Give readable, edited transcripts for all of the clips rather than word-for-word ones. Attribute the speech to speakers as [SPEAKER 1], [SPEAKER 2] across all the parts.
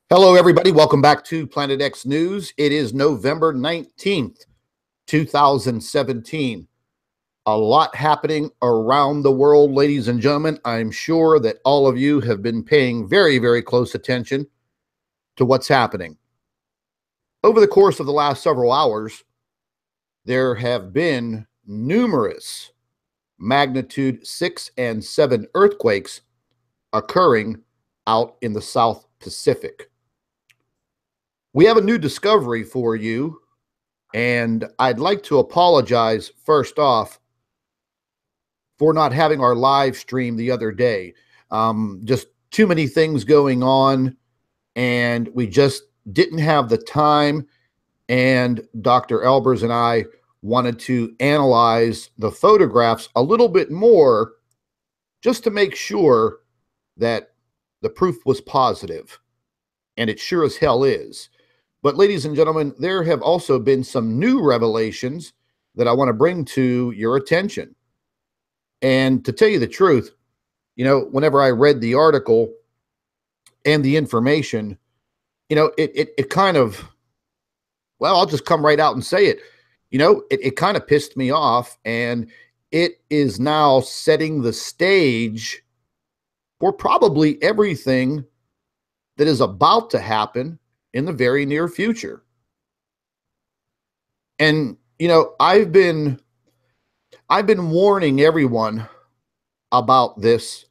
[SPEAKER 1] Hello, everybody. Welcome back to Planet X News. It is November 19th, 2017. A lot happening around the world, ladies and gentlemen. I'm sure that all of you have been paying very, very close attention to what's happening. Over the course of the last several hours, there have been numerous magnitude 6 and 7 earthquakes occurring out in the South Pacific. We have a new discovery for you, and I'd like to apologize first off for not having our live stream the other day. Just too many things going on, and we just didn't have the time. And Dr. Albers and I wanted to analyze the photographs a little bit more just to make sure that the proof was positive, and it sure as hell is. But ladies and gentlemen, there have also been some new revelations that I want to bring to your attention. And to tell you the truth, whenever I read the article and the information, it kind of, well, I'll just come right out and say it. It kind of pissed me off, and it is now setting the stage for probably everything that is about to happen in the very near future. And I've been warning everyone about this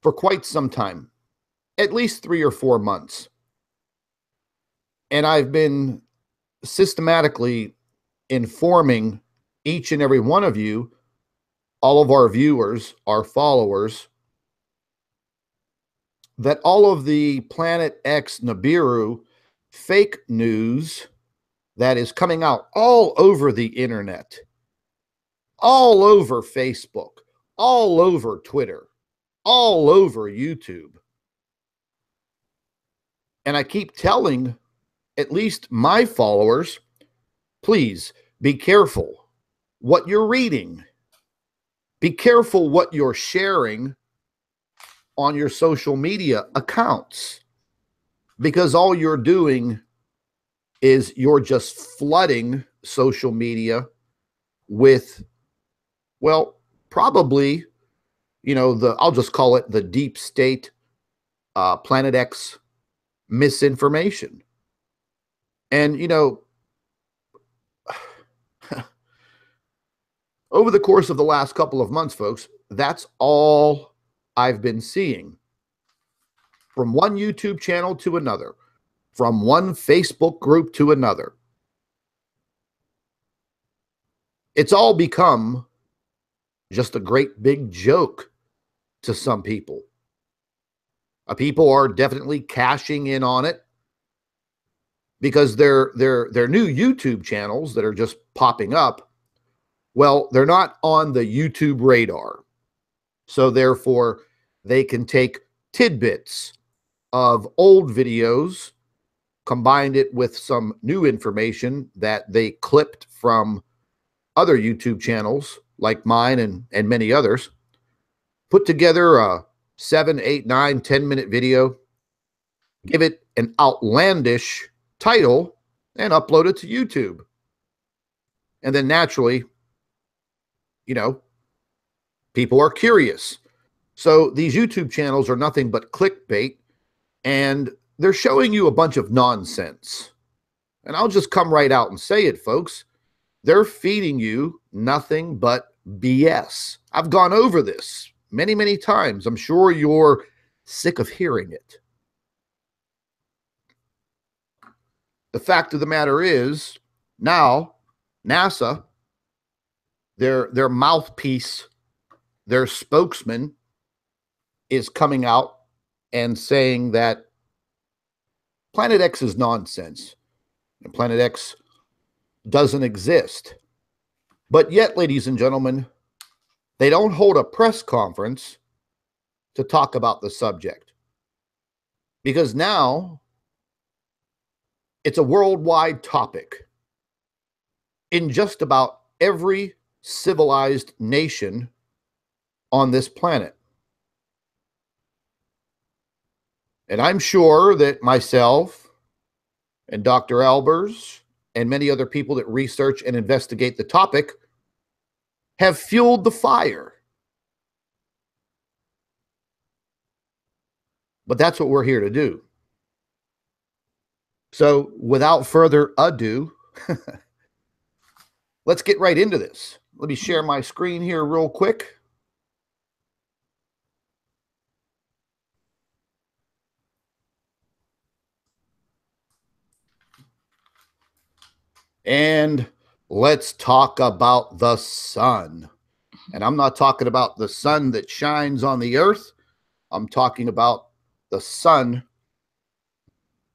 [SPEAKER 1] for quite some time, at least 3 or 4 months. And I've been systematically informing each and every one of you, all of our viewers, our followers, that all of the Planet X Nibiru fake news that is coming out all over the internet, all over Facebook, all over Twitter, all over YouTube. And I keep telling at least my followers, please be careful what you're reading. Be careful what you're sharing on your social media accounts, because all you're doing is you're just flooding social media with, well, probably, I'll just call it the deep state, Planet X misinformation. And, over the course of the last couple of months, folks, that's all I've been seeing, from one YouTube channel to another, from one Facebook group to another. It's all become just a great big joke to some people. People are definitely cashing in on it because their new YouTube channels that are just popping up, well, they're not on the YouTube radar. So therefore, they can take tidbits of old videos, combined it with some new information that they clipped from other YouTube channels like mine and many others, put together a 7, 8, 9, 10-minute video, give it an outlandish title, and upload it to YouTube. And then naturally, people are curious. So these YouTube channels are nothing but clickbait, and they're showing you a bunch of nonsense. And I'll just come right out and say it, folks. They're feeding you nothing but BS. I've gone over this many, many times. I'm sure you're sick of hearing it. The fact of the matter is, now NASA, their mouthpiece, their spokesman, is coming out and saying that Planet X is nonsense and Planet X doesn't exist. But yet, ladies and gentlemen, they don't hold a press conference to talk about the subject, because now it's a worldwide topic in just about every civilized nation on this planet. And I'm sure that myself and Dr. Albers and many other people that research and investigate the topic have fueled the fire. But that's what we're here to do. So without further ado, let's get right into this. Let me share my screen here real quick. And let's talk about the sun. And I'm not talking about the sun that shines on the earth. I'm talking about the sun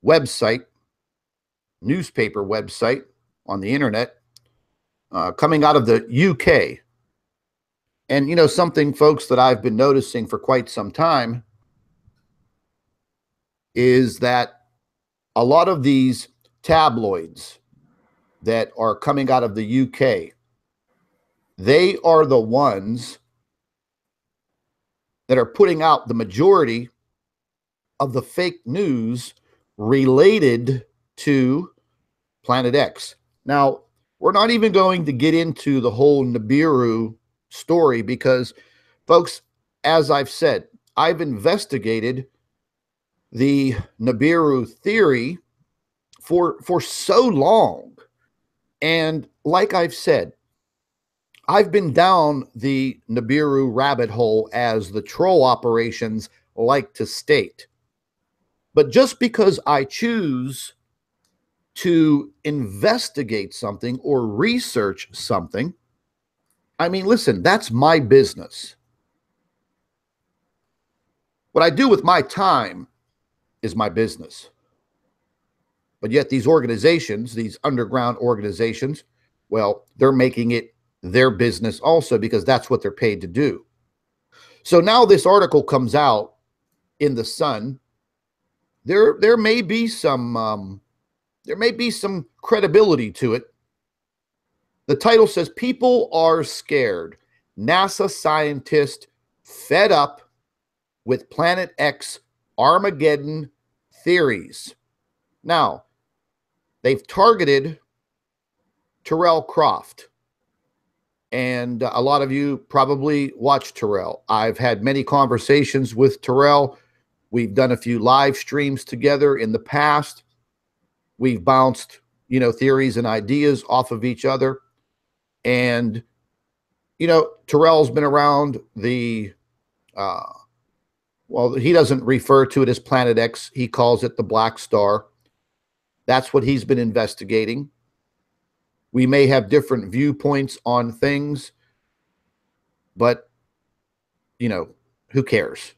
[SPEAKER 1] website, newspaper website on the internet, coming out of the UK. And, you know, something, folks, that I've been noticing for quite some time is that a lot of these tabloids that are coming out of the UK, they are the ones that are putting out the majority of the fake news related to Planet X. Now, we're not even going to get into the whole Nibiru story because, folks, as I've said, I've investigated the Nibiru theory for so long. And like I've said, I've been down the Nibiru rabbit hole, as the troll operations like to state. But just because I choose to investigate something or research something, I mean, listen, that's my business. What I do with my time is my business. But yet these organizations, these underground organizations, well, they're making it their business also, because that's what they're paid to do. So now this article comes out in the Sun. There may be some credibility to it. The title says, "People are scared. NASA scientists fed up with Planet X Armageddon theories." Now, they've targeted Terrell Croft. And a lot of you probably watch Terrell. I've had many conversations with Terrell. We've done a few live streams together in the past. We've bounced, you know, theories and ideas off of each other. And, you know, Terrell's been around the, well, he doesn't refer to it as Planet X. He calls it the Black Star. That's what he's been investigating. We may have different viewpoints on things, but, you know, who cares?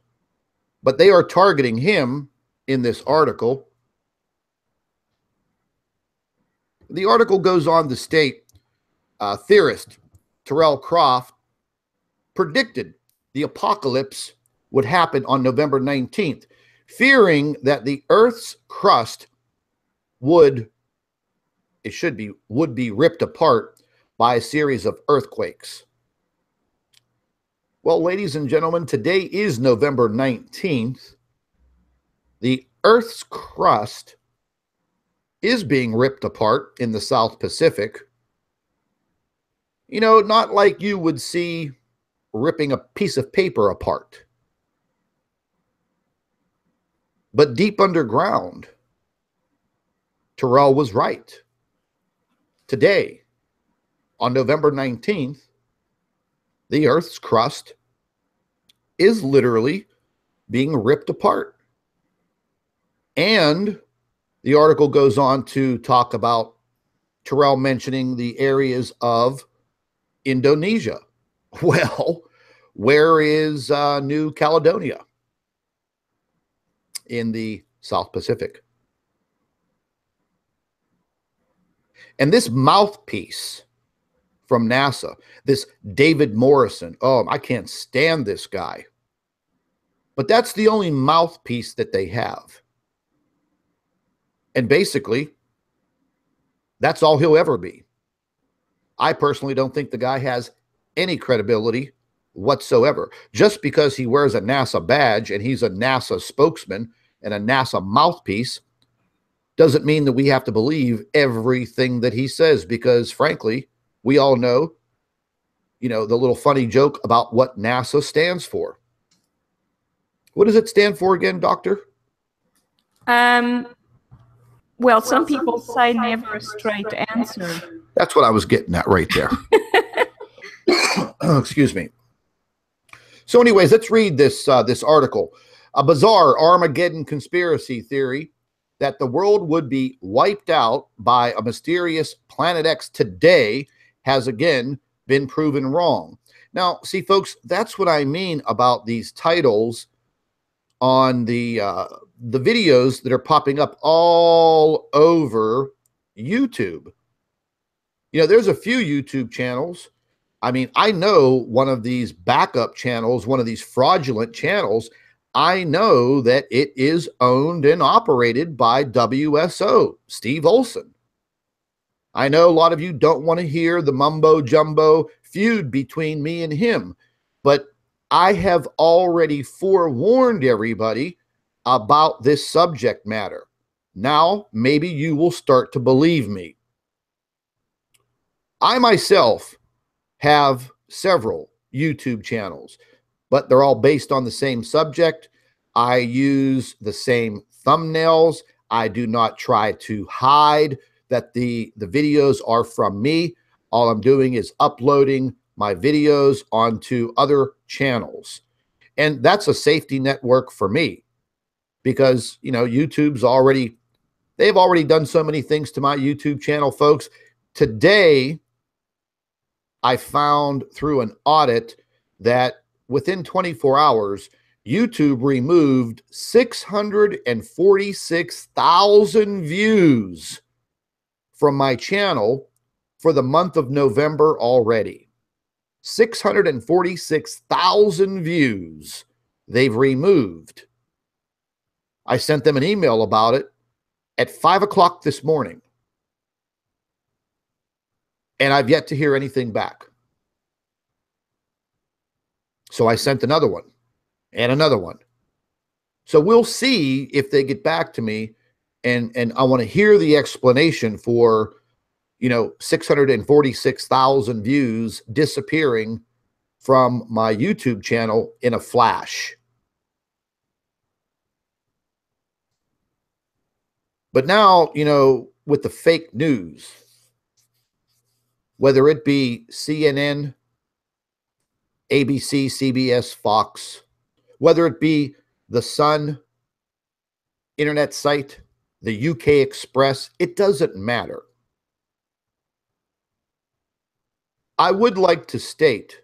[SPEAKER 1] But they are targeting him in this article. The article goes on to state, theorist Terrell Croft predicted the apocalypse would happen on November 19th, fearing that the Earth's crust would be ripped apart by a series of earthquakes. Well, ladies and gentlemen, today is November 19th. The Earth's crust is being ripped apart in the South Pacific. You know, not like you would see ripping a piece of paper apart, but deep underground. Terrell was right. Today, on November 19th, the Earth's crust is literally being ripped apart. And the article goes on to talk about Terrell mentioning the areas of Indonesia. Well, where is New Caledonia? In the South Pacific. And this mouthpiece from NASA, this David Morrison, oh, I can't stand this guy. But that's the only mouthpiece that they have. And basically, that's all he'll ever be. I personally don't think the guy has any credibility whatsoever. Just because he wears a NASA badge and he's a NASA spokesman and a NASA mouthpiece doesn't mean that we have to believe everything that he says, because frankly, we all know, the little funny joke about what NASA stands for. What does it stand for again, Doctor?
[SPEAKER 2] Well, some people say never a straight answer.
[SPEAKER 1] That's what I was getting at right there. Excuse me. So anyways, let's read this article. A bizarre Armageddon conspiracy theory that the world would be wiped out by a mysterious Planet X today has again been proven wrong. Now, see, folks, that's what I mean about these titles on the videos that are popping up all over YouTube. There's a few YouTube channels. I mean, I know one of these backup channels, one of these fraudulent channels, I know that it is owned and operated by WSO, Steve Olson. I know a lot of you don't want to hear the mumbo jumbo feud between me and him, but I have already forewarned everybody about this subject matter. Now, maybe you will start to believe me. I myself have several YouTube channels, but they're all based on the same subject. I use the same thumbnails. I do not try to hide that the videos are from me. All I'm doing is uploading my videos onto other channels. And that's a safety network for me because, YouTube's they've already done so many things to my YouTube channel, folks. Today, I found through an audit that within 24 hours, YouTube removed 646,000 views from my channel for the month of November already. 646,000 views they've removed. I sent them an email about it at 5 o'clock this morning. And I've yet to hear anything back. So I sent another one and another one. So we'll see if they get back to me, and I want to hear the explanation for, 646,000 views disappearing from my YouTube channel in a flash. But now, with the fake news, whether it be CNN, ABC, CBS, Fox, whether it be the Sun internet site, the UK Express, it doesn't matter. I would like to state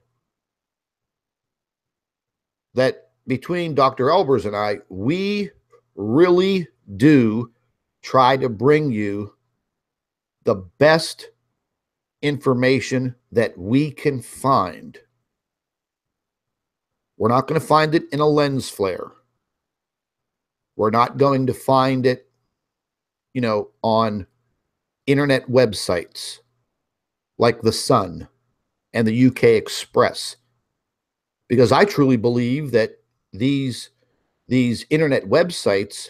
[SPEAKER 1] that between Dr. Albers and I, we really do try to bring you the best information that we can find. We're not going to find it in a lens flare. We're not going to find it, on internet websites like the Sun and the UK Express, because I truly believe that these internet websites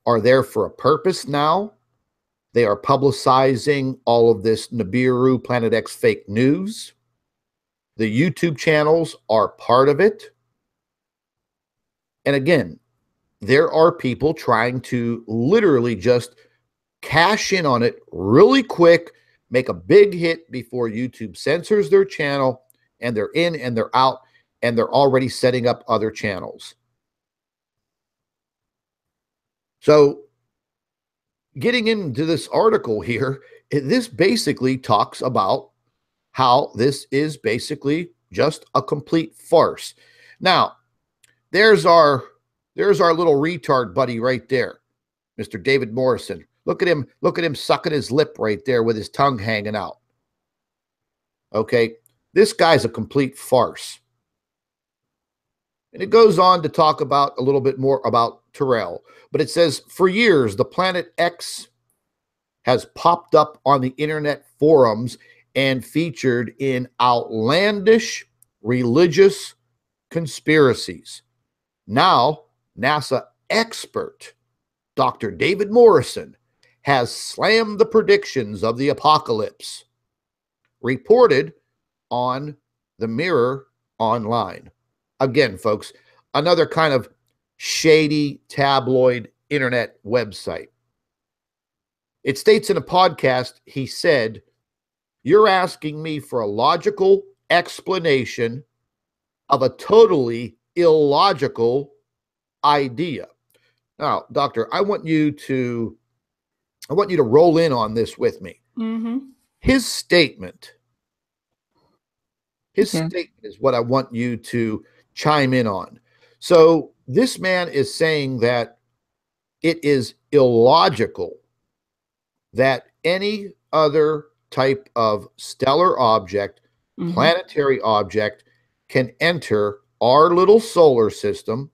[SPEAKER 1] are there for a purpose now. They are publicizing all of this Nibiru Planet X fake news. The YouTube channels are part of it. And again, there are people trying to literally just cash in on it really quick, make a big hit before YouTube censors their channel, and they're in and they're out, and they're already setting up other channels. So getting into this article here, this basically talks about how this is basically just a complete farce. Now, there's our little retard buddy right there, Mr. David Morrison. Look at him sucking his lip right there with his tongue hanging out. Okay, this guy's a complete farce. And it goes on to talk about a little bit more about Terrell. But it says, for years, the Planet X has popped up on the internet forums and featured in outlandish religious conspiracies. Now, NASA expert, Dr. David Morrison, has slammed the predictions of the apocalypse, reported on the Mirror Online. Again, folks, another kind of shady tabloid internet website. It states in a podcast, he said, "You're asking me for a logical explanation of a totally illogical idea." Now, doctor, I want you to roll in on this with me. His statement is what I want you to chime in on. So this man is saying that it is illogical that any other type of stellar object, planetary object, can enter our little solar system,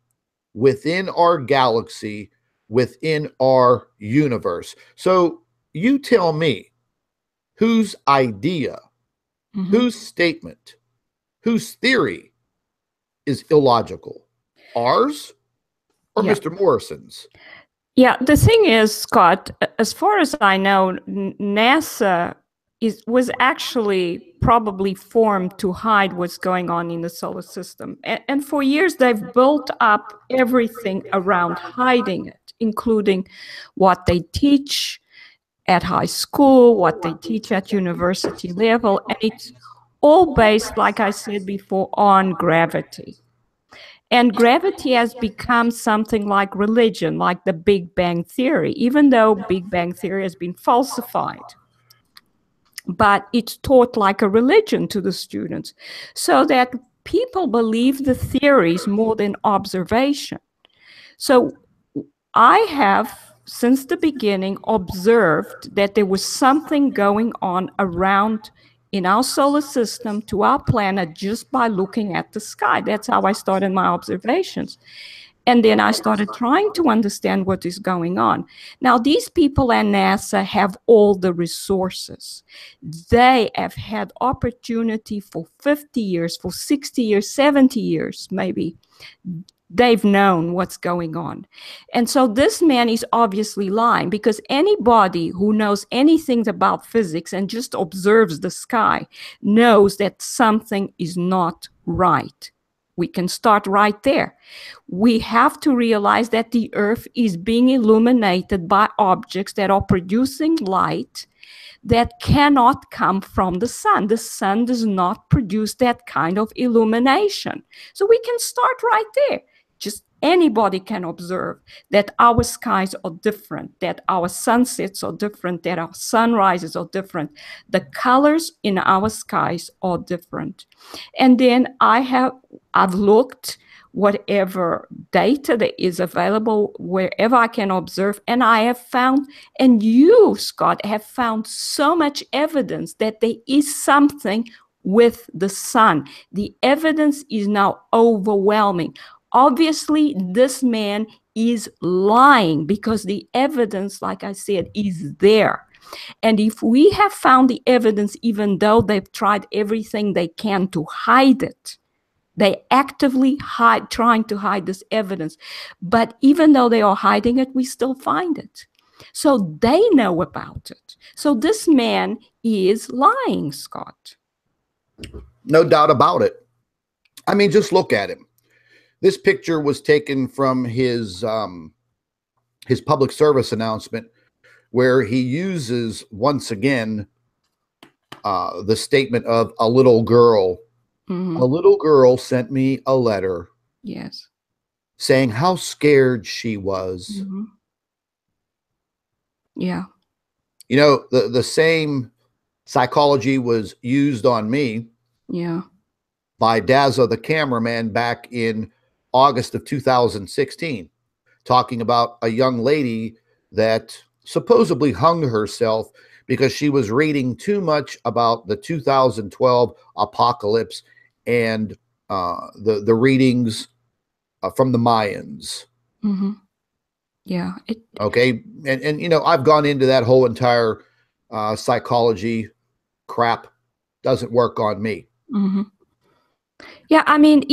[SPEAKER 1] within our galaxy, within our universe. So you tell me, whose idea, whose statement, whose theory is illogical? Ours or Mr. Morrison's?
[SPEAKER 2] Yeah, the thing is, Scott, as far as I know, NASA was actually probably formed to hide what's going on in the solar system. And for years, they've built up everything around hiding it, including what they teach at high school, what they teach at university level. And it's all based, like I said before, on gravity. And gravity has become something like religion, like the Big Bang Theory, even though Big Bang Theory has been falsified. But it's taught like a religion to the students, so that people believe the theories more than observation. So I have, since the beginning, observed that there was something going on around in our solar system to our planet just by looking at the sky. That's how I started my observations. And then I started trying to understand what is going on. Now, these people at NASA have all the resources. They have had opportunity for 50 years, for 60 years, 70 years, maybe. They've known what's going on. And so this man is obviously lying, because anybody who knows anything about physics and just observes the sky knows that something is not right. We can start right there. We have to realize that the Earth is being illuminated by objects that are producing light that cannot come from the sun. The sun does not produce that kind of illumination. So we can start right there. Just anybody can observe that our skies are different, that our sunsets are different, that our sunrises are different. The colors in our skies are different. And then I've looked whatever data that is available wherever I can observe, and I have found, and you, Scott, have found so much evidence that there is something with the sun. The evidence is now overwhelming. Obviously, this man is lying, because the evidence, like I said, is there. And if we have found the evidence, even though they've tried everything they can to hide it, they actively trying to hide this evidence. But even though they are hiding it, we still find it. So they know about it. So this man is lying, Scott.
[SPEAKER 1] No doubt about it. I mean, just look at him. This picture was taken from his public service announcement, where he uses once again the statement of a little girl. A little girl sent me a letter.
[SPEAKER 2] Yes.
[SPEAKER 1] Saying how scared she was.
[SPEAKER 2] Yeah.
[SPEAKER 1] You know, the same psychology was used on me.
[SPEAKER 2] Yeah.
[SPEAKER 1] By Dazza, the cameraman, back in August of 2016, talking about a young lady that supposedly hung herself because she was reading too much about the 2012 apocalypse and the readings from the Mayans.
[SPEAKER 2] Yeah.
[SPEAKER 1] Okay. And, you know, I've gone into that whole entire psychology crap. Doesn't work on me.
[SPEAKER 2] Yeah, I mean,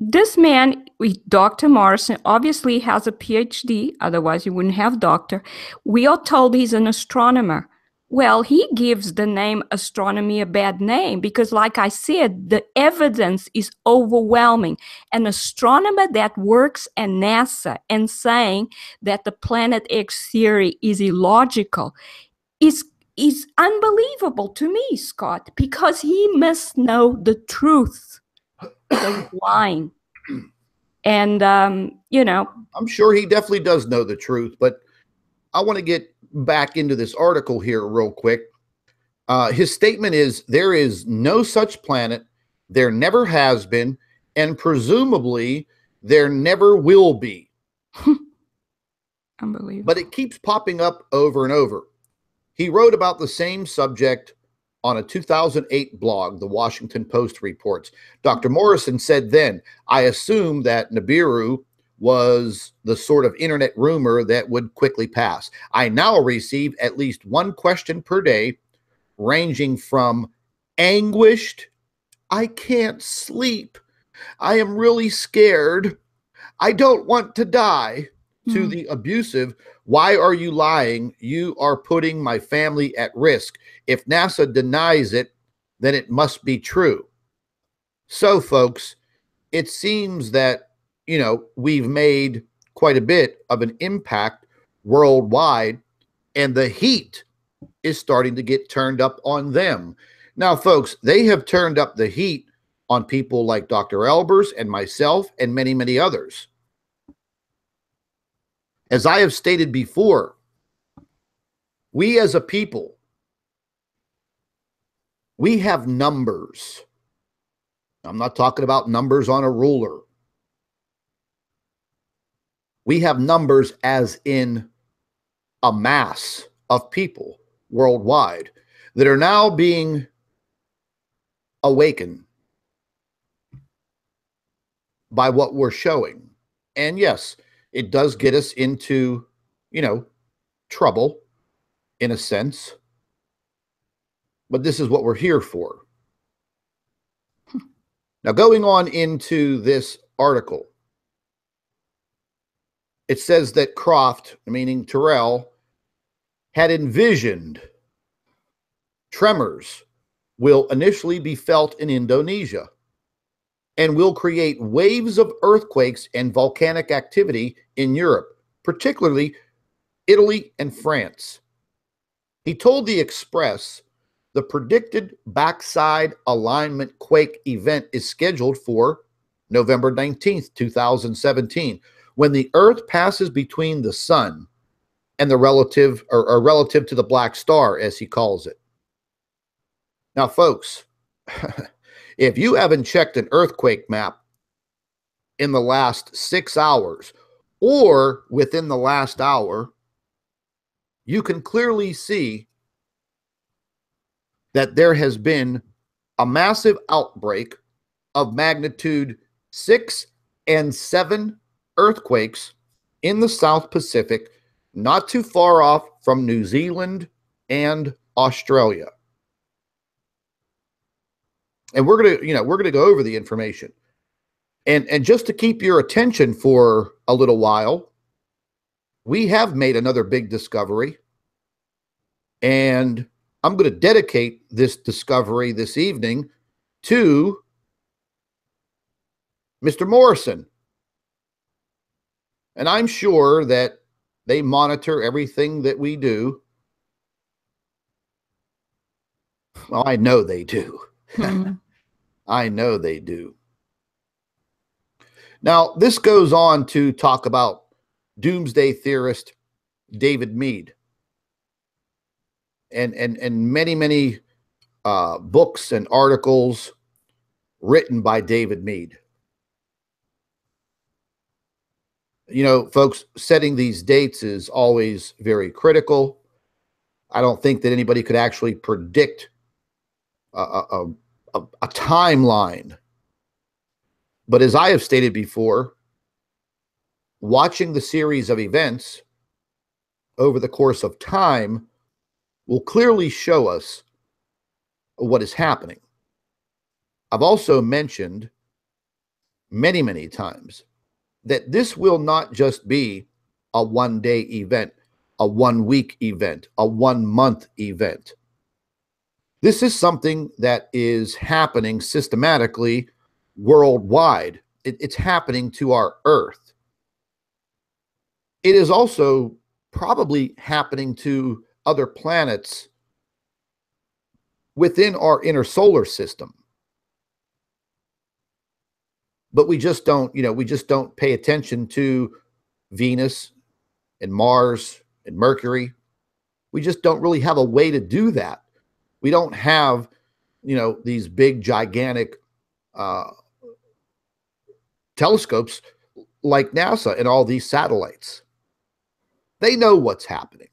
[SPEAKER 2] this man, Dr. Morrison, obviously has a PhD, otherwise he wouldn't have doctor. We are told he's an astronomer. Well, he gives the name astronomy a bad name because, like I said, the evidence is overwhelming. An astronomer that works at NASA and saying that the Planet X theory is illogical is unbelievable to me, Scott, because he must know the truth. So he's lying. And,
[SPEAKER 1] I'm sure he definitely does know the truth, but I want to get back into this article here real quick. His statement is there is no such planet, there never has been, and presumably there never will be.
[SPEAKER 2] Unbelievable.
[SPEAKER 1] But it keeps popping up over and over. He wrote about the same subject on a 2008 blog, the Washington Post reports. Dr. Morrison said then, I assume that Nibiru was the sort of internet rumor that would quickly pass. I now receive at least one question per day, ranging from anguished, I can't sleep, I am really scared, I don't want to die, to the abusive, why are you lying? You are putting my family at risk. If NASA denies it, then it must be true. So, folks, it seems that, we've made quite a bit of an impact worldwide, and the heat is starting to get turned up on them. Now, folks, they have turned up the heat on people like Dr. Albers and myself and many, many others. As I have stated before, we as a people, we have numbers. I'm not talking about numbers on a ruler. We have numbers as in a mass of people worldwide that are now being awakened by what we're showing. And yes, it does get us into, trouble in a sense. But this is what we're here for. Now, going on into this article, it says that Croft, meaning Terrell, had envisioned tremors will initially be felt in Indonesia and will create waves of earthquakes and volcanic activity in Europe, particularly Italy and France. He told the Express the predicted backside alignment quake event is scheduled for November 19th, 2017, when the Earth passes between the sun and the relative to the black star, as he calls it. Now, folks, if you haven't checked an earthquake map in the last 6 hours or within the last hour, you can clearly see that there has been a massive outbreak of magnitude 6 and 7 earthquakes in the South Pacific, not too far off from New Zealand and Australia. And we're going to go over the information. And just to keep your attention for a little while, we have made another big discovery. And I'm going to dedicate this discovery this evening to Mr. Morrison. And I'm sure that they monitor everything that we do. Well, I know they do. I know they do. Now, this goes on to talk about doomsday theorist David Meade. And many books and articles written by David Meade. Folks, setting these dates is always very critical. I don't think that anybody could actually predict a timeline. But as I have stated before, watching the series of events over the course of time will clearly show us what is happening. I've also mentioned many, many times that this will not just be a one-day event, a one-week event, a one-month event. This is something that is happening systematically worldwide. It's happening to our Earth. It is also probably happening to other planets within our inner solar system. But we just don't, we just don't pay attention to Venus and Mars and Mercury. We just don't really have a way to do that. We don't have, these big, gigantic telescopes like NASA and all these satellites. They know what's happening.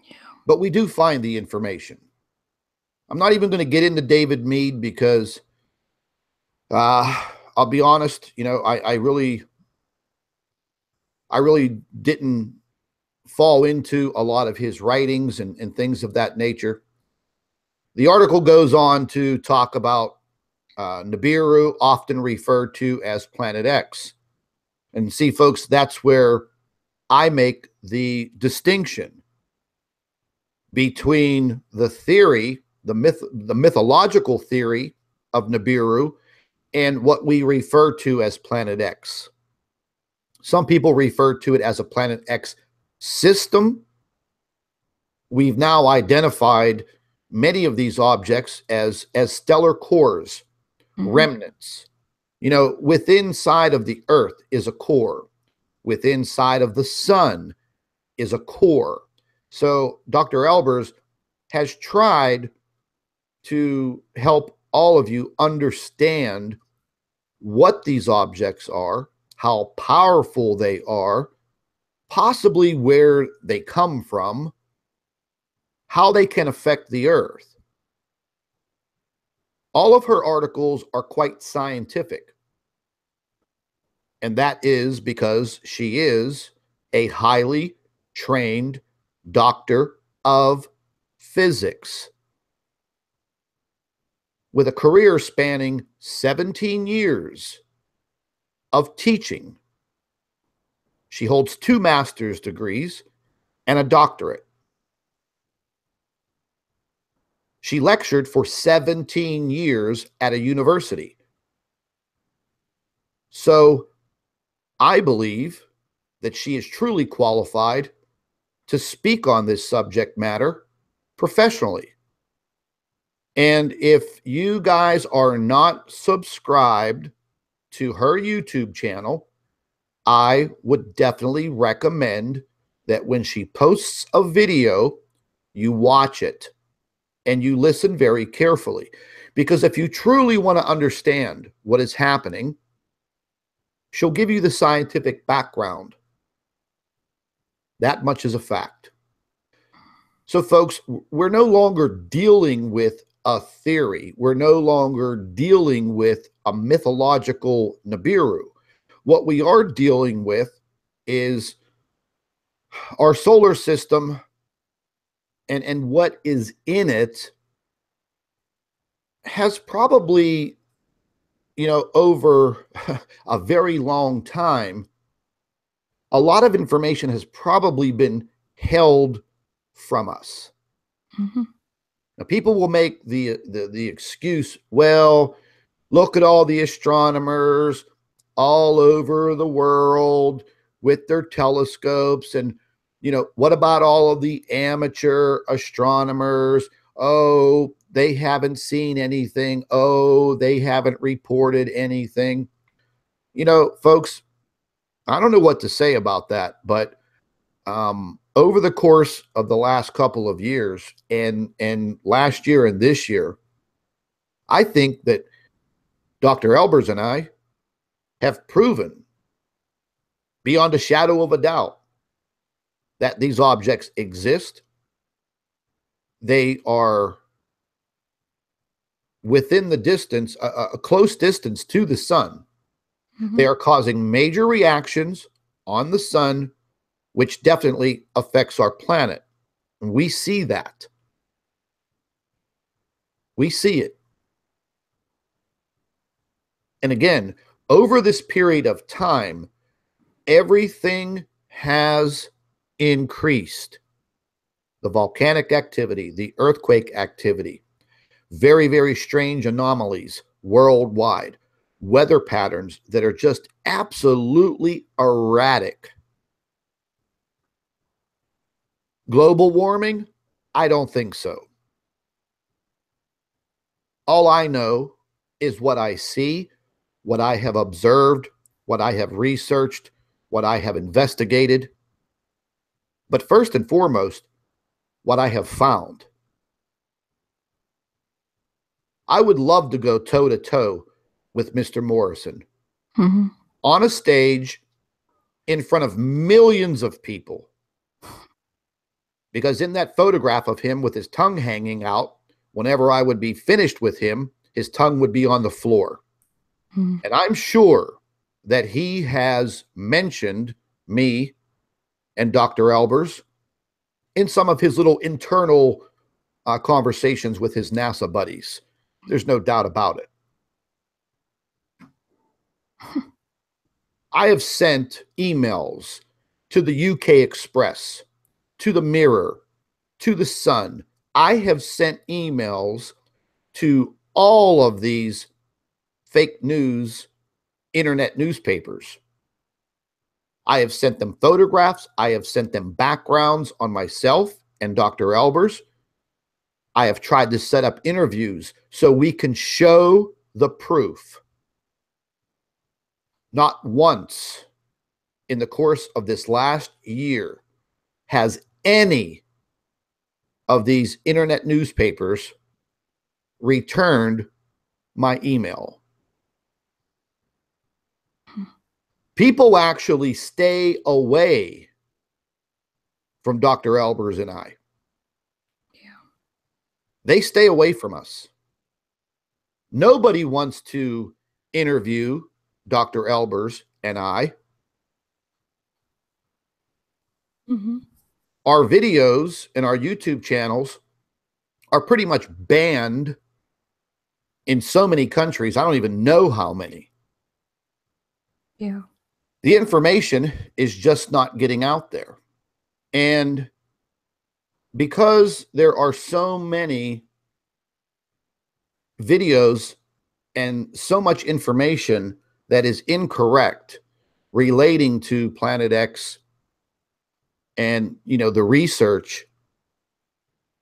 [SPEAKER 2] Yeah.
[SPEAKER 1] But we do find the information. I'm not even going to get into David Meade because I'll be honest, I really didn't fall into a lot of his writings and things of that nature. The article goes on to talk about Nibiru, often referred to as Planet X. And see, folks, that's where I make the distinction between the theory, the mythological theory of Nibiru and what we refer to as Planet X. Some people refer to it as a Planet X system. We've now identified many of these objects as stellar cores, remnants. Within side of the Earth is a core. Within side of the sun is a core. So Dr. Albers has tried to help all of you understand what these objects are, how powerful they are, possibly where they come from, how they can affect the Earth. All of her articles are quite scientific. And that is because she is a highly trained doctor of physics with a career spanning 17 years of teaching. She holds 2 master's degrees and a doctorate. She lectured for 17 years at a university. So I believe that she is truly qualified to speak on this subject matter professionally. And if you guys are not subscribed to her YouTube channel, I would definitely recommend that when she posts a video, you watch it and you listen very carefully. Because if you truly want to understand what is happening, she'll give you the scientific background. That much is a fact. So, folks, we're no longer dealing with a theory. We're no longer dealing with a mythological Nibiru. What we are dealing with is our solar system and what is in it has probably, over a very long time, a lot of information has probably been held from us. Now, people will make the excuse, well, look at all the astronomers all over the world with their telescopes. And, what about all of the amateur astronomers? Oh, they haven't seen anything. Oh, they haven't reported anything. Folks, I don't know what to say about that, but over the course of the last couple of years and last year and this year, I think that Dr. Albers and I have proven beyond a shadow of a doubt that these objects exist. They are within the distance, a close distance to the sun. They are causing major reactions on the sun, which definitely affects our planet. And we see that. We see it. And again, over this period of time, everything has increased. The volcanic activity, the earthquake activity, very, very strange anomalies worldwide, weather patterns that are just absolutely erratic. Global warming? I don't think so. All I know is what I see, what I have observed, what I have researched, what I have investigated. But first and foremost, what I have found. I would love to go toe to toe with Mr. Morrison on a stage in front of millions of people. Because in that photograph of him with his tongue hanging out, whenever I would be finished with him, his tongue would be on the floor. And I'm sure that he has mentioned me and Dr. Albers in some of his little internal conversations with his NASA buddies. There's no doubt about it. I have sent emails to the UK Express, to the Mirror, to the Sun. I have sent emails to all of these fake news internet newspapers. I have sent them photographs. I have sent them backgrounds on myself and Dr. Albers. I have tried to set up interviews so we can show the proof. Not once in the course of this last year has any of these internet newspapers returned my email. People actually stay away from Dr. Albers and I. Yeah. They stay away from us. Nobody wants to interview Dr. Albers and I. Our videos and our YouTube channels are pretty much banned in so many countries. I don't even know how many.
[SPEAKER 2] Yeah.
[SPEAKER 1] The information is just not getting out there. And because there are so many videos and so much information that is incorrect relating to Planet X and, you know, the research,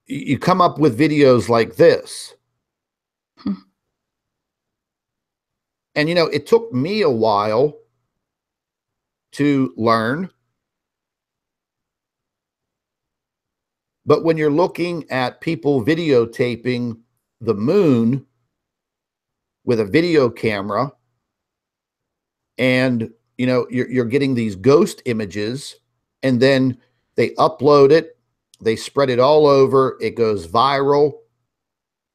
[SPEAKER 1] you come up with videos like this. And, you know, it took me a while to learn. But when you're looking at people videotaping the moon with a video camera, and, you know, you're getting these ghost images, and then they upload it, they spread it all over, it goes viral.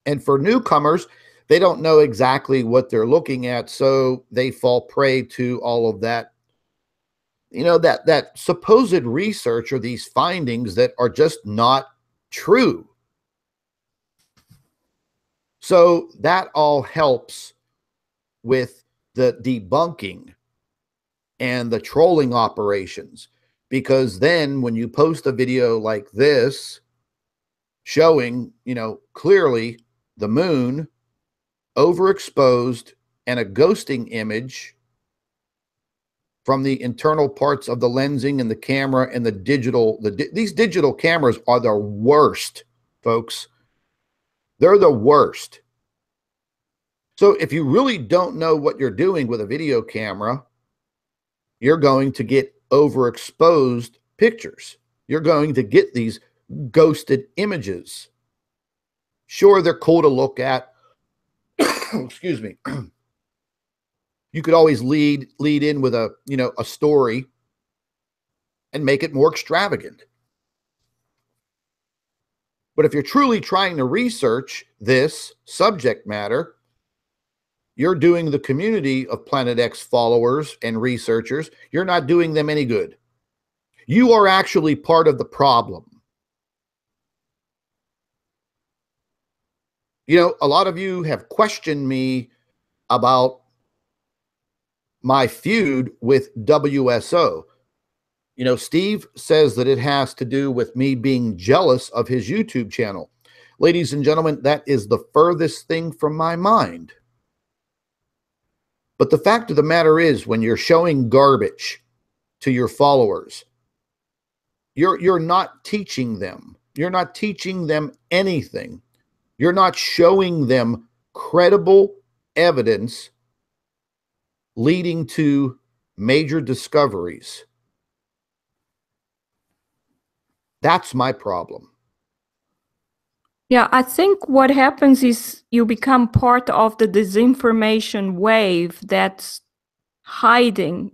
[SPEAKER 1] And for newcomers, they don't know exactly what they're looking at, so they fall prey to all of that, you know, that supposed research or these findings that are just not true. So that all helps with the debunking and the trolling operations, because then when you post a video like this showing, you know, clearly the moon overexposed and a ghosting image from the internal parts of the lensing and the camera and the digital, these digital cameras are the worst, folks. They're the worst. So if you really don't know what you're doing with a video camera, you're going to get overexposed pictures. You're going to get these ghosted images. Sure, they're cool to look at. Excuse me. You could always lead in with a, you know, a story and make it more extravagant. But if you're truly trying to research this subject matter, you're doing the community of Planet X followers and researchers, you're not doing them any good. You are actually part of the problem. You know, a lot of you have questioned me about my feud with WSO. You know, Steve says that it has to do with me being jealous of his YouTube channel. Ladies and gentlemen, that is the furthest thing from my mind. But the fact of the matter is, when you're showing garbage to your followers, you're not teaching them. You're not teaching them anything. You're not showing them credible evidence leading to major discoveries. That's my problem.
[SPEAKER 2] Yeah, I think what happens is you become part of the disinformation wave that's hiding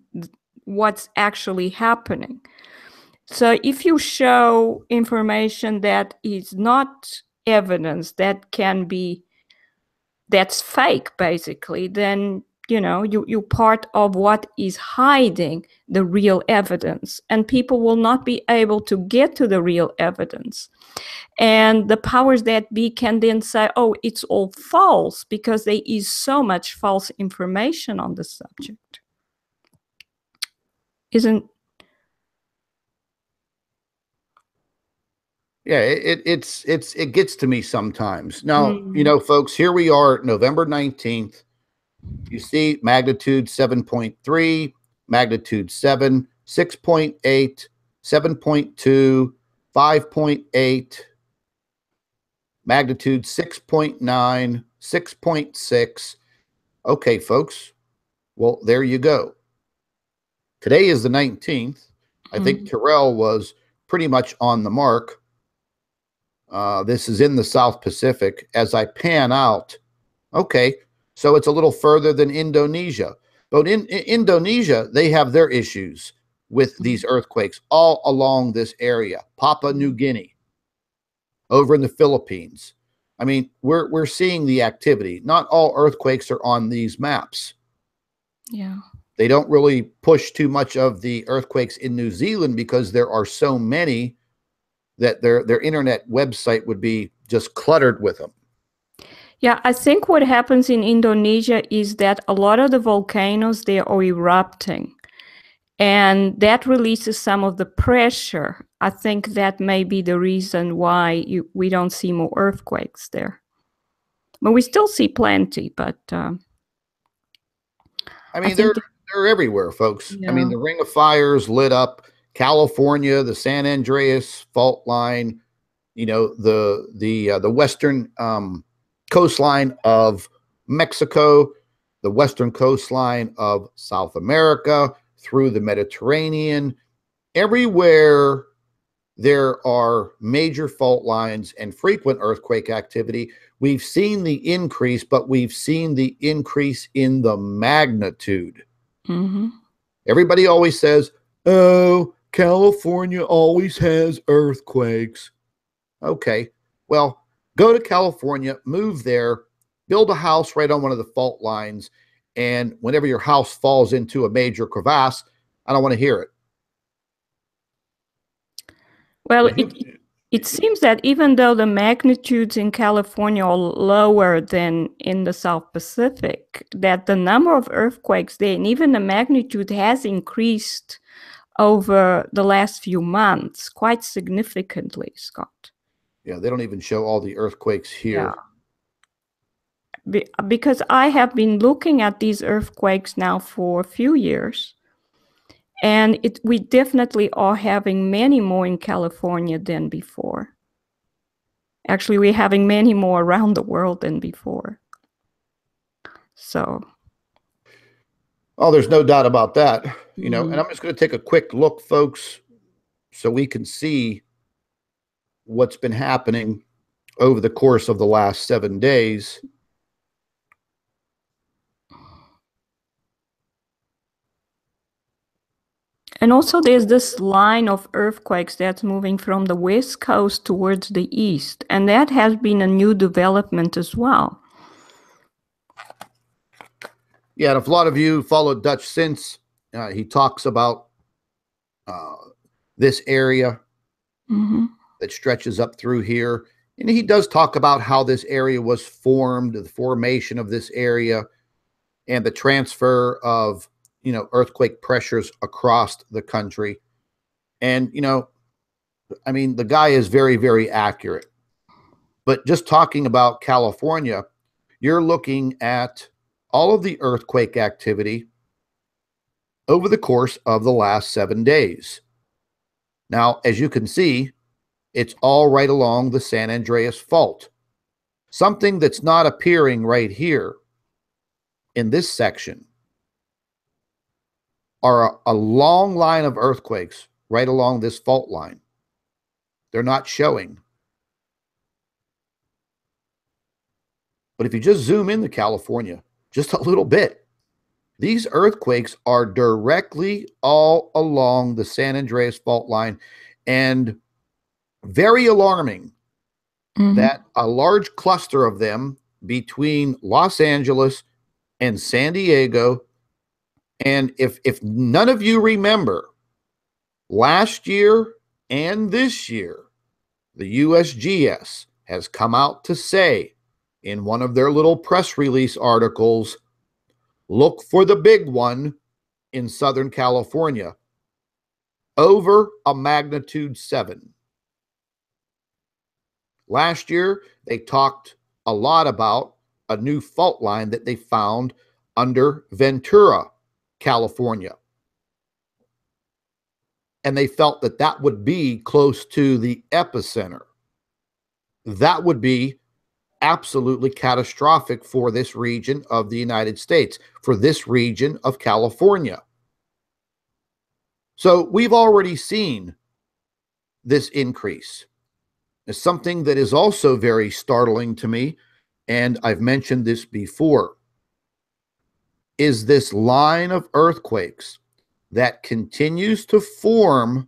[SPEAKER 2] what's actually happening. So if you show information that is not evidence, that's fake, basically, then you're part of what is hiding the real evidence, and people will not be able to get to the real evidence. And the powers that be can then say, oh, it's all false, because there is so much false information on the subject.
[SPEAKER 1] Yeah, it gets to me sometimes. Now, you know, folks, here we are, November 19th. You see magnitude 7.3, magnitude 7, 6.8, 7.2, 5.8, magnitude 6.9, 6.6. Okay, folks. Well, there you go. Today is the 19th. I think Terrell was pretty much on the mark. This is in the South Pacific. As I pan out, okay, so it's a little further than Indonesia. But in Indonesia, they have their issues with these earthquakes all along this area. Papua New Guinea, over in the Philippines. I mean, we're seeing the activity. Not all earthquakes are on these maps.
[SPEAKER 2] Yeah.
[SPEAKER 1] They don't really push too much of the earthquakes in New Zealand because there are so many that their internet website would be just cluttered with them.
[SPEAKER 2] Yeah, I think what happens in Indonesia is that a lot of the volcanoes there are erupting, and that releases some of the pressure. I think that may be the reason why we don't see more earthquakes there. But we still see plenty, but
[SPEAKER 1] I mean, they're everywhere, folks.
[SPEAKER 2] Yeah.
[SPEAKER 1] I mean, the Ring of Fires lit up California, the San Andreas fault line, you know, the western coastline of Mexico, the western coastline of South America, through the Mediterranean. Everywhere there are major fault lines and frequent earthquake activity, we've seen the increase, but we've seen the increase in the magnitude. Everybody always says, oh, California always has earthquakes. Okay, well, go to California, move there, build a house right on one of the fault lines, and whenever your house falls into a major crevasse, I don't want to hear it.
[SPEAKER 2] Well, it seems that even though the magnitudes in California are lower than in the South Pacific, that the number of earthquakes there, and even the magnitude, has increased over the last few months quite significantly, Scott.
[SPEAKER 1] Yeah, they don't even show all the earthquakes here.
[SPEAKER 2] Yeah. Because I have been looking at these earthquakes now for a few years, and we definitely are having many more in California than before. Actually, we're having many more around the world than before. So.
[SPEAKER 1] Oh, there's no doubt about that. You know, and I'm just going to take a quick look, folks, so we can see what's been happening over the course of the last 7 days.
[SPEAKER 2] And also there's this line of earthquakes that's moving from the west coast towards the east. And that has been a new development as well.
[SPEAKER 1] Yeah, and if a lot of you followed Dutch since, he talks about this area that stretches up through here. And he does talk about how this area was formed, the formation of this area, and the transfer of, earthquake pressures across the country. And, I mean, the guy is very, very accurate. But just talking about California, you're looking at all of the earthquake activity over the course of the last 7 days. Now, as you can see, it's all right along the San Andreas Fault. Something that's not appearing right here in this section are a long line of earthquakes right along this fault line. They're not showing. But if you just zoom into California just a little bit, these earthquakes are directly all along the San Andreas Fault line, and very alarming that a large cluster of them between Los Angeles and San Diego. And if none of you remember, last year and this year, the USGS has come out to say in one of their little press release articles, look for the big one in Southern California, over a magnitude 7. Last year, they talked a lot about a new fault line that they found under Ventura, California. And they felt that that would be close to the epicenter. That would be absolutely catastrophic for this region of the United States, for this region of California. So we've already seen this increase. It's something that is also very startling to me, and I've mentioned this before, is this line of earthquakes that continues to form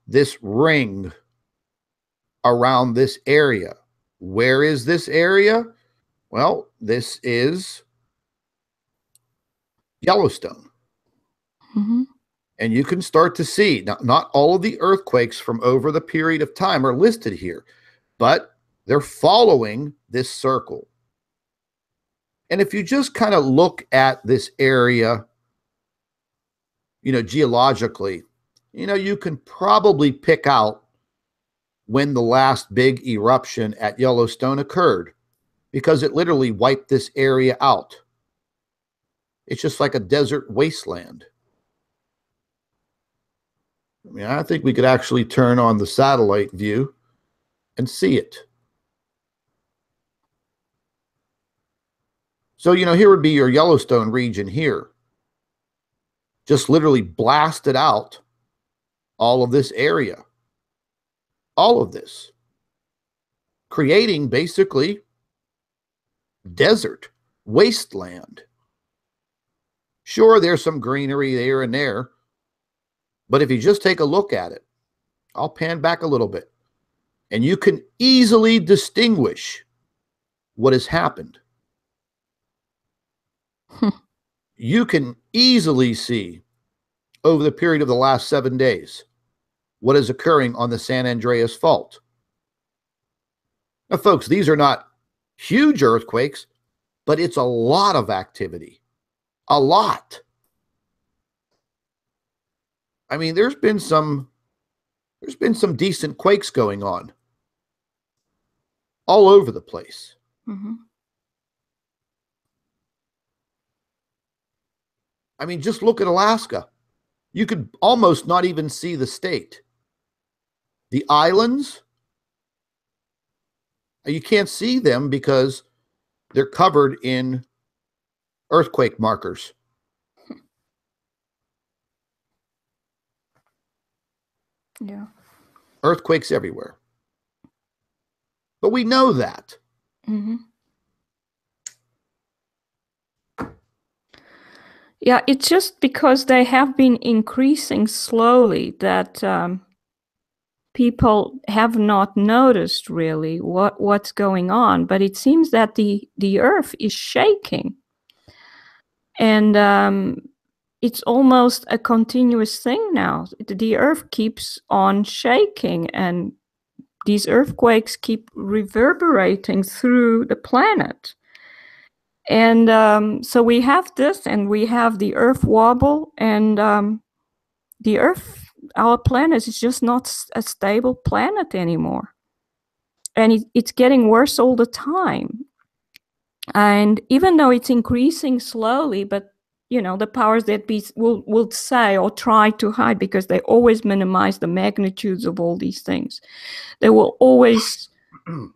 [SPEAKER 1] this ring around this area. Where is this area? Well, this is Yellowstone. And you can start to see, now, not all of the earthquakes from over the period of time are listed here, but they're following this circle. And if you just kind of look at this area, geologically, you can probably pick out when the last big eruption at Yellowstone occurred, because it literally wiped this area out. It's just like a desert wasteland. I mean, I think we could actually turn on the satellite view and see it. So, here would be your Yellowstone region here. Just literally blasted out all of this area. All of this. Creating basically desert, wasteland. Sure, there's some greenery there and there, but if you just take a look at it, I'll pan back a little bit, and you can easily distinguish what has happened. You can easily see over the period of the last 7 days what is occurring on the San Andreas Fault. Now, folks, these are not huge earthquakes, but it's a lot of activity. A lot. I mean, there's been some decent quakes going on all over the place. I mean, just look at Alaska. You could almost not even see the state. The islands, you can't see them because they're covered in earthquake markers.
[SPEAKER 2] Yeah.
[SPEAKER 1] Earthquakes everywhere. But we know that.
[SPEAKER 2] Yeah, it's just because they have been increasing slowly that people have not noticed really what's going on. But it seems that the Earth is shaking. And it's almost a continuous thing now. The Earth keeps on shaking, and these earthquakes keep reverberating through the planet. And so we have this, and we have the Earth wobble, and the Earth, our planet, is just not a stable planet anymore. And it's getting worse all the time. And even though it's increasing slowly, but the powers that be will say or try to hide, because they always minimize the magnitudes of all these things. They will always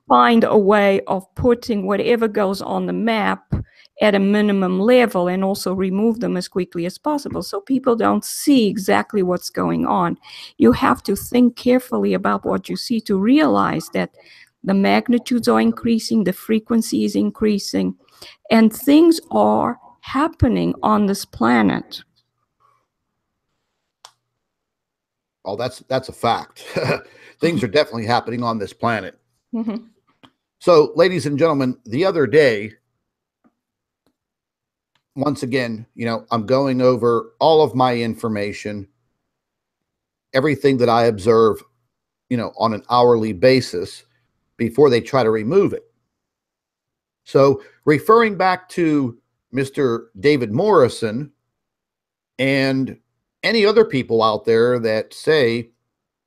[SPEAKER 2] find a way of putting whatever goes on the map at a minimum level, and also remove them as quickly as possible, so people don't see exactly what's going on. You have to think carefully about what you see to realize that the magnitudes are increasing, the frequency is increasing, and things are happening on this planet.
[SPEAKER 1] Oh, that's a fact. Things are definitely happening on this planet.
[SPEAKER 2] Mm-hmm.
[SPEAKER 1] So, ladies and gentlemen, the other day, once again, I'm going over all of my information, everything that I observe, on an hourly basis before they try to remove it. So, referring back to Mr. David Morrison and any other people out there that say,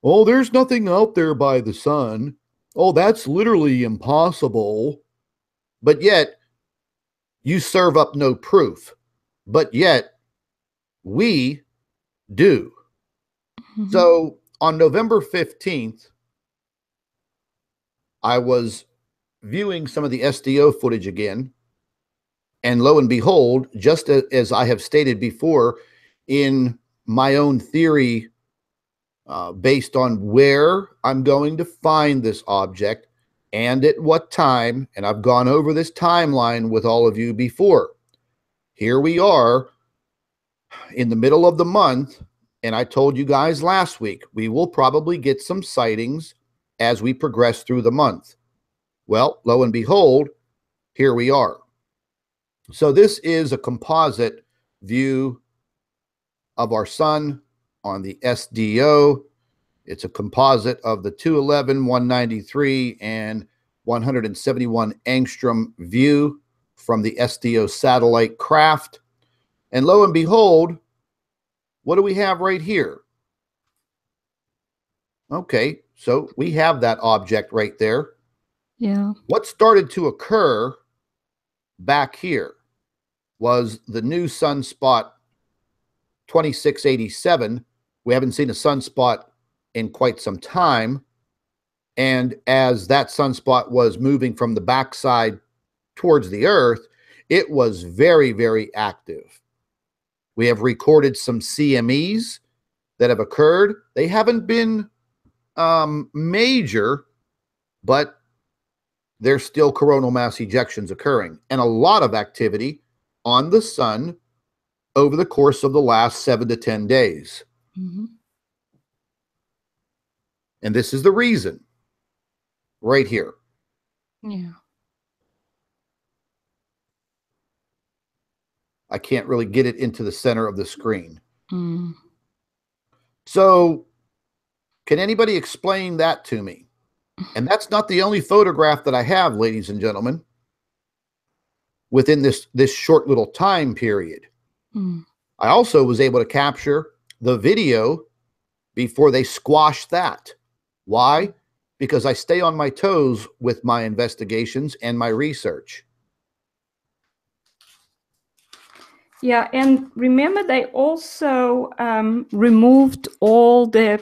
[SPEAKER 1] oh, there's nothing out there by the sun. Oh, that's literally impossible. But yet, you serve up no proof. But yet, we do. Mm-hmm. So, on November 15th, I was viewing some of the SDO footage again. And lo and behold, just as I have stated before, in my own theory, based on where I'm going to find this object and at what time, and I've gone over this timeline with all of you before. Here we are in the middle of the month, and I told you guys last week, we will probably get some sightings as we progress through the month. Well, lo and behold, here we are. So this is a composite view of our sun on the SDO. It's a composite of the 211, 193, and 171 angstrom view from the SDO satellite craft. And lo and behold, what do we have right here? Okay, so we have that object right there.
[SPEAKER 2] Yeah.
[SPEAKER 1] What started to occur back here was the new sunspot 2687. We haven't seen a sunspot in quite some time. And as that sunspot was moving from the backside towards the Earth, it was very, very active. We have recorded some CMEs that have occurred. They haven't been major, but there's still coronal mass ejections occurring, and a lot of activity on the sun over the course of the last 7 to 10 days. Mm-hmm. And this is the reason right here.
[SPEAKER 2] Yeah.
[SPEAKER 1] I can't really get it into the center of the screen. Mm. So can anybody explain that to me? And that's not the only photograph that I have, ladies and gentlemen, within this short little time period. Mm. I also was able to capture the video before they squashed that. Why? Because I stay on my toes with my investigations and my research.
[SPEAKER 2] Yeah, and remember, they also removed all the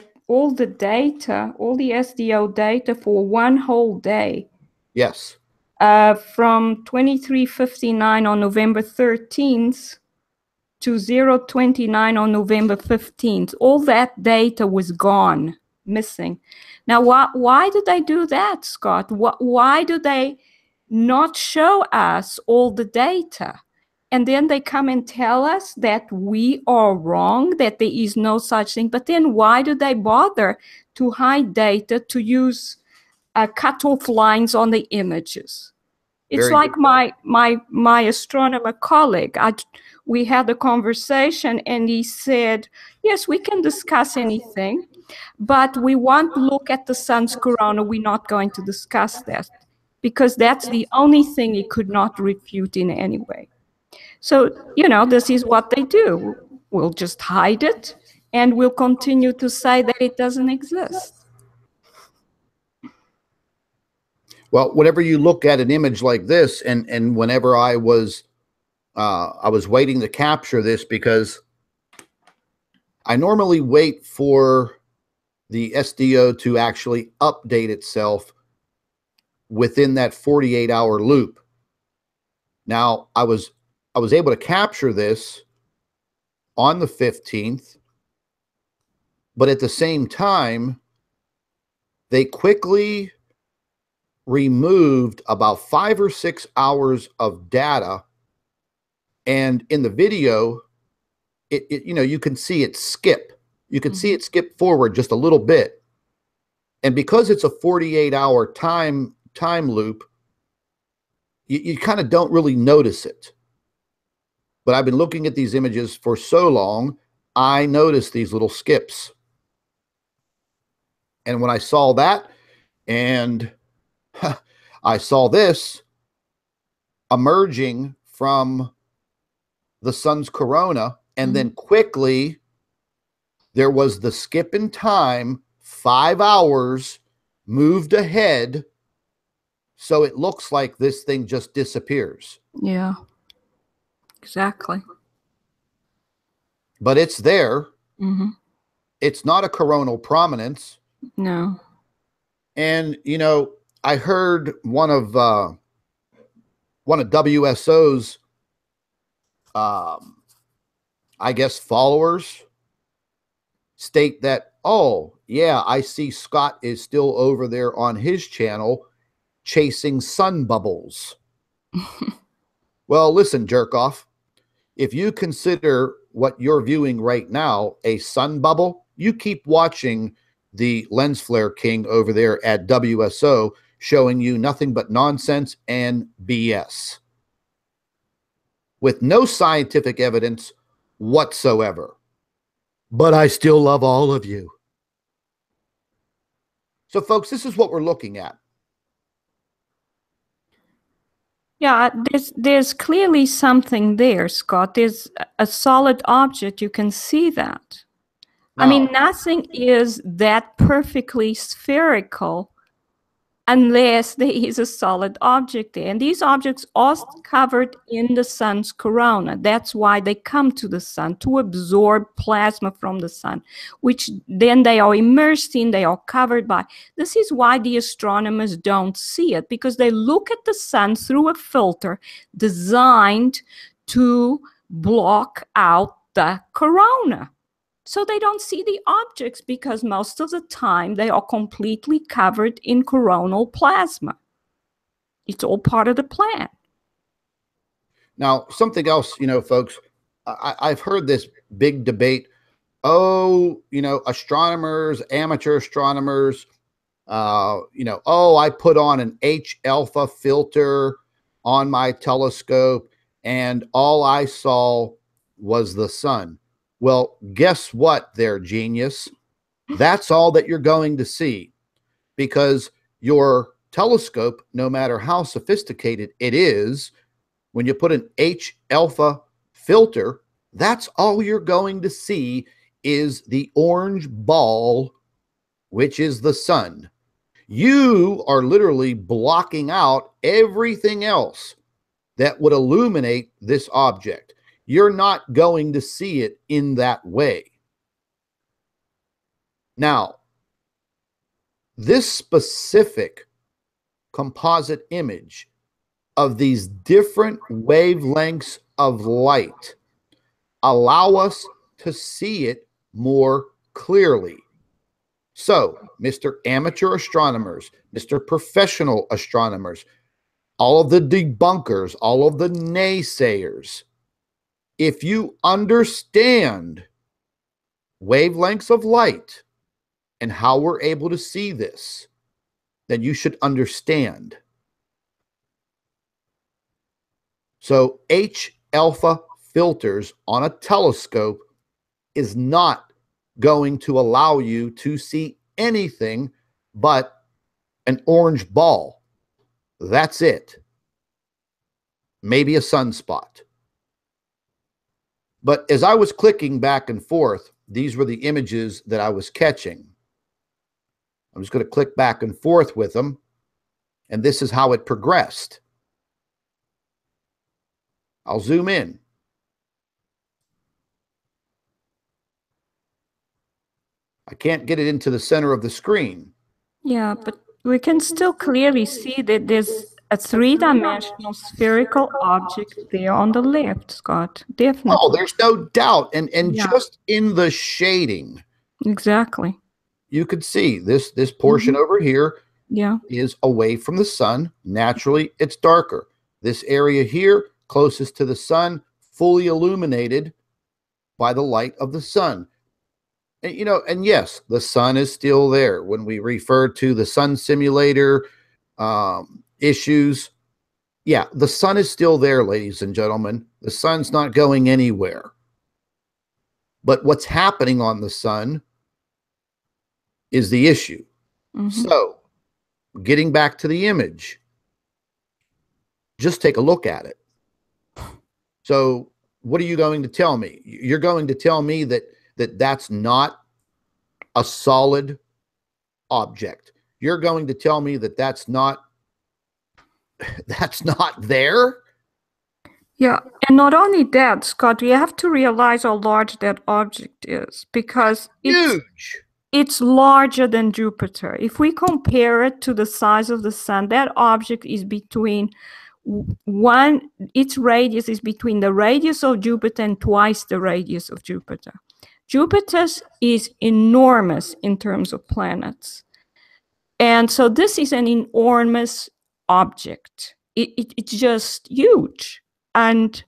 [SPEAKER 2] data, all the SDO data for one whole day.
[SPEAKER 1] Yes.
[SPEAKER 2] From 23:59 on November 13th to 0:29 on November 15th. All that data was gone, missing. Now, why did they do that, Scott? Why do they not show us all the data? And then they come and tell us that we are wrong, that there is no such thing. But then why do they bother to hide data, to use cutoff lines on the images? It's like my astronomer colleague. We had a conversation, and he said, yes, we can discuss anything, but we won't look at the sun's corona. We're not going to discuss that. because that's the only thing he could not refute in any way. So, this is what they do. We'll just hide it, and we'll continue to say that it doesn't exist.
[SPEAKER 1] Well, whenever you look at an image like this, and whenever I was waiting to capture this, because I normally wait for the SDO to actually update itself within that 48-hour loop. Now, I was able to capture this on the 15th, but at the same time, they quickly removed about 5 or 6 hours of data, and in the video, you can see it skip. You can see it skip forward just a little bit, and because it's a 48-hour time loop, you kind of don't really notice it. But I've been looking at these images for so long, I noticed these little skips. And when I saw that, and I saw this emerging from the sun's corona, and then quickly there was the skip in time, 5 hours moved ahead, so it looks like this thing just disappears.
[SPEAKER 2] Yeah, exactly.
[SPEAKER 1] But it's there. It's not a coronal prominence.
[SPEAKER 2] No.
[SPEAKER 1] And I heard one of WSO's I guess followers state that, oh yeah, I see Scott is still over there on his channel chasing sun bubbles. Well, listen, jerk off, if you consider what you're viewing right now a sun bubble, you keep watching the lens flare king over there at WSO showing you nothing but nonsense and BS with no scientific evidence whatsoever. But I still love all of you. So folks, this is what we're looking at.
[SPEAKER 2] Yeah, there's clearly something there, Scott. There's a solid object. You can see that. I mean, nothing is that perfectly spherical unless there is a solid object there. And these objects are covered in the sun's corona. That's why they come to the sun, to absorb plasma from the sun, which then they are immersed in, they are covered by. This is why the astronomers don't see it, because they look at the sun through a filter designed to block out the corona. So they don't see the objects because most of the time they are completely covered in coronal plasma. It's all part of the plan.
[SPEAKER 1] Now, something else, folks, I've heard this big debate. Oh, astronomers, amateur astronomers, oh, I put on an H alpha filter on my telescope and all I saw was the sun. Well, guess what there, genius? That's all that you're going to see, because your telescope, no matter how sophisticated it is, when you put an H alpha filter, that's all you're going to see is the orange ball, which is the sun. You are literally blocking out everything else that would illuminate this object. You're not going to see it in that way. Now, this specific composite image of these different wavelengths of light allow us to see it more clearly. So, Mr. Amateur astronomers, Mr. Professional astronomers, all of the debunkers, all of the naysayers, if you understand wavelengths of light and how we're able to see this, then you should understand. So H alpha filters on a telescope is not going to allow you to see anything but an orange ball. That's it. Maybe a sunspot. But as I was clicking back and forth, these were the images that I was catching. I'm just going to click back and forth with them, and this is how it progressed. I'll zoom in. I can't get it into the center of the screen.
[SPEAKER 2] Yeah, but we can still clearly see that there's a three-dimensional spherical object there on the left, Scott. Definitely.
[SPEAKER 1] Oh, there's no doubt. And
[SPEAKER 2] Yeah.
[SPEAKER 1] just in the shading,
[SPEAKER 2] Exactly.
[SPEAKER 1] you could see this portion over here
[SPEAKER 2] Yeah.
[SPEAKER 1] is away from the sun. Naturally, it's darker. This area here, closest to the sun, fully illuminated by the light of the sun. And, you know, and yes, the sun is still there. When we refer to the sun simulator issues, yeah, the sun is still there, ladies and gentlemen. The sun's not going anywhere. But what's happening on the sun is the issue. So, getting back to the image, just take a look at it. So, what are you going to tell me? You're going to tell me that that's not a solid object. You're going to tell me that that's not there?
[SPEAKER 2] Yeah, and not only that, Scott, we have to realize how large that object is, because
[SPEAKER 1] Huge.
[SPEAKER 2] it's larger than Jupiter. If we compare it to the size of the sun, that object is between its radius is between the radius of Jupiter and twice the radius of Jupiter. Jupiter's is enormous in terms of planets. And so this is an enormous object. It's just huge. And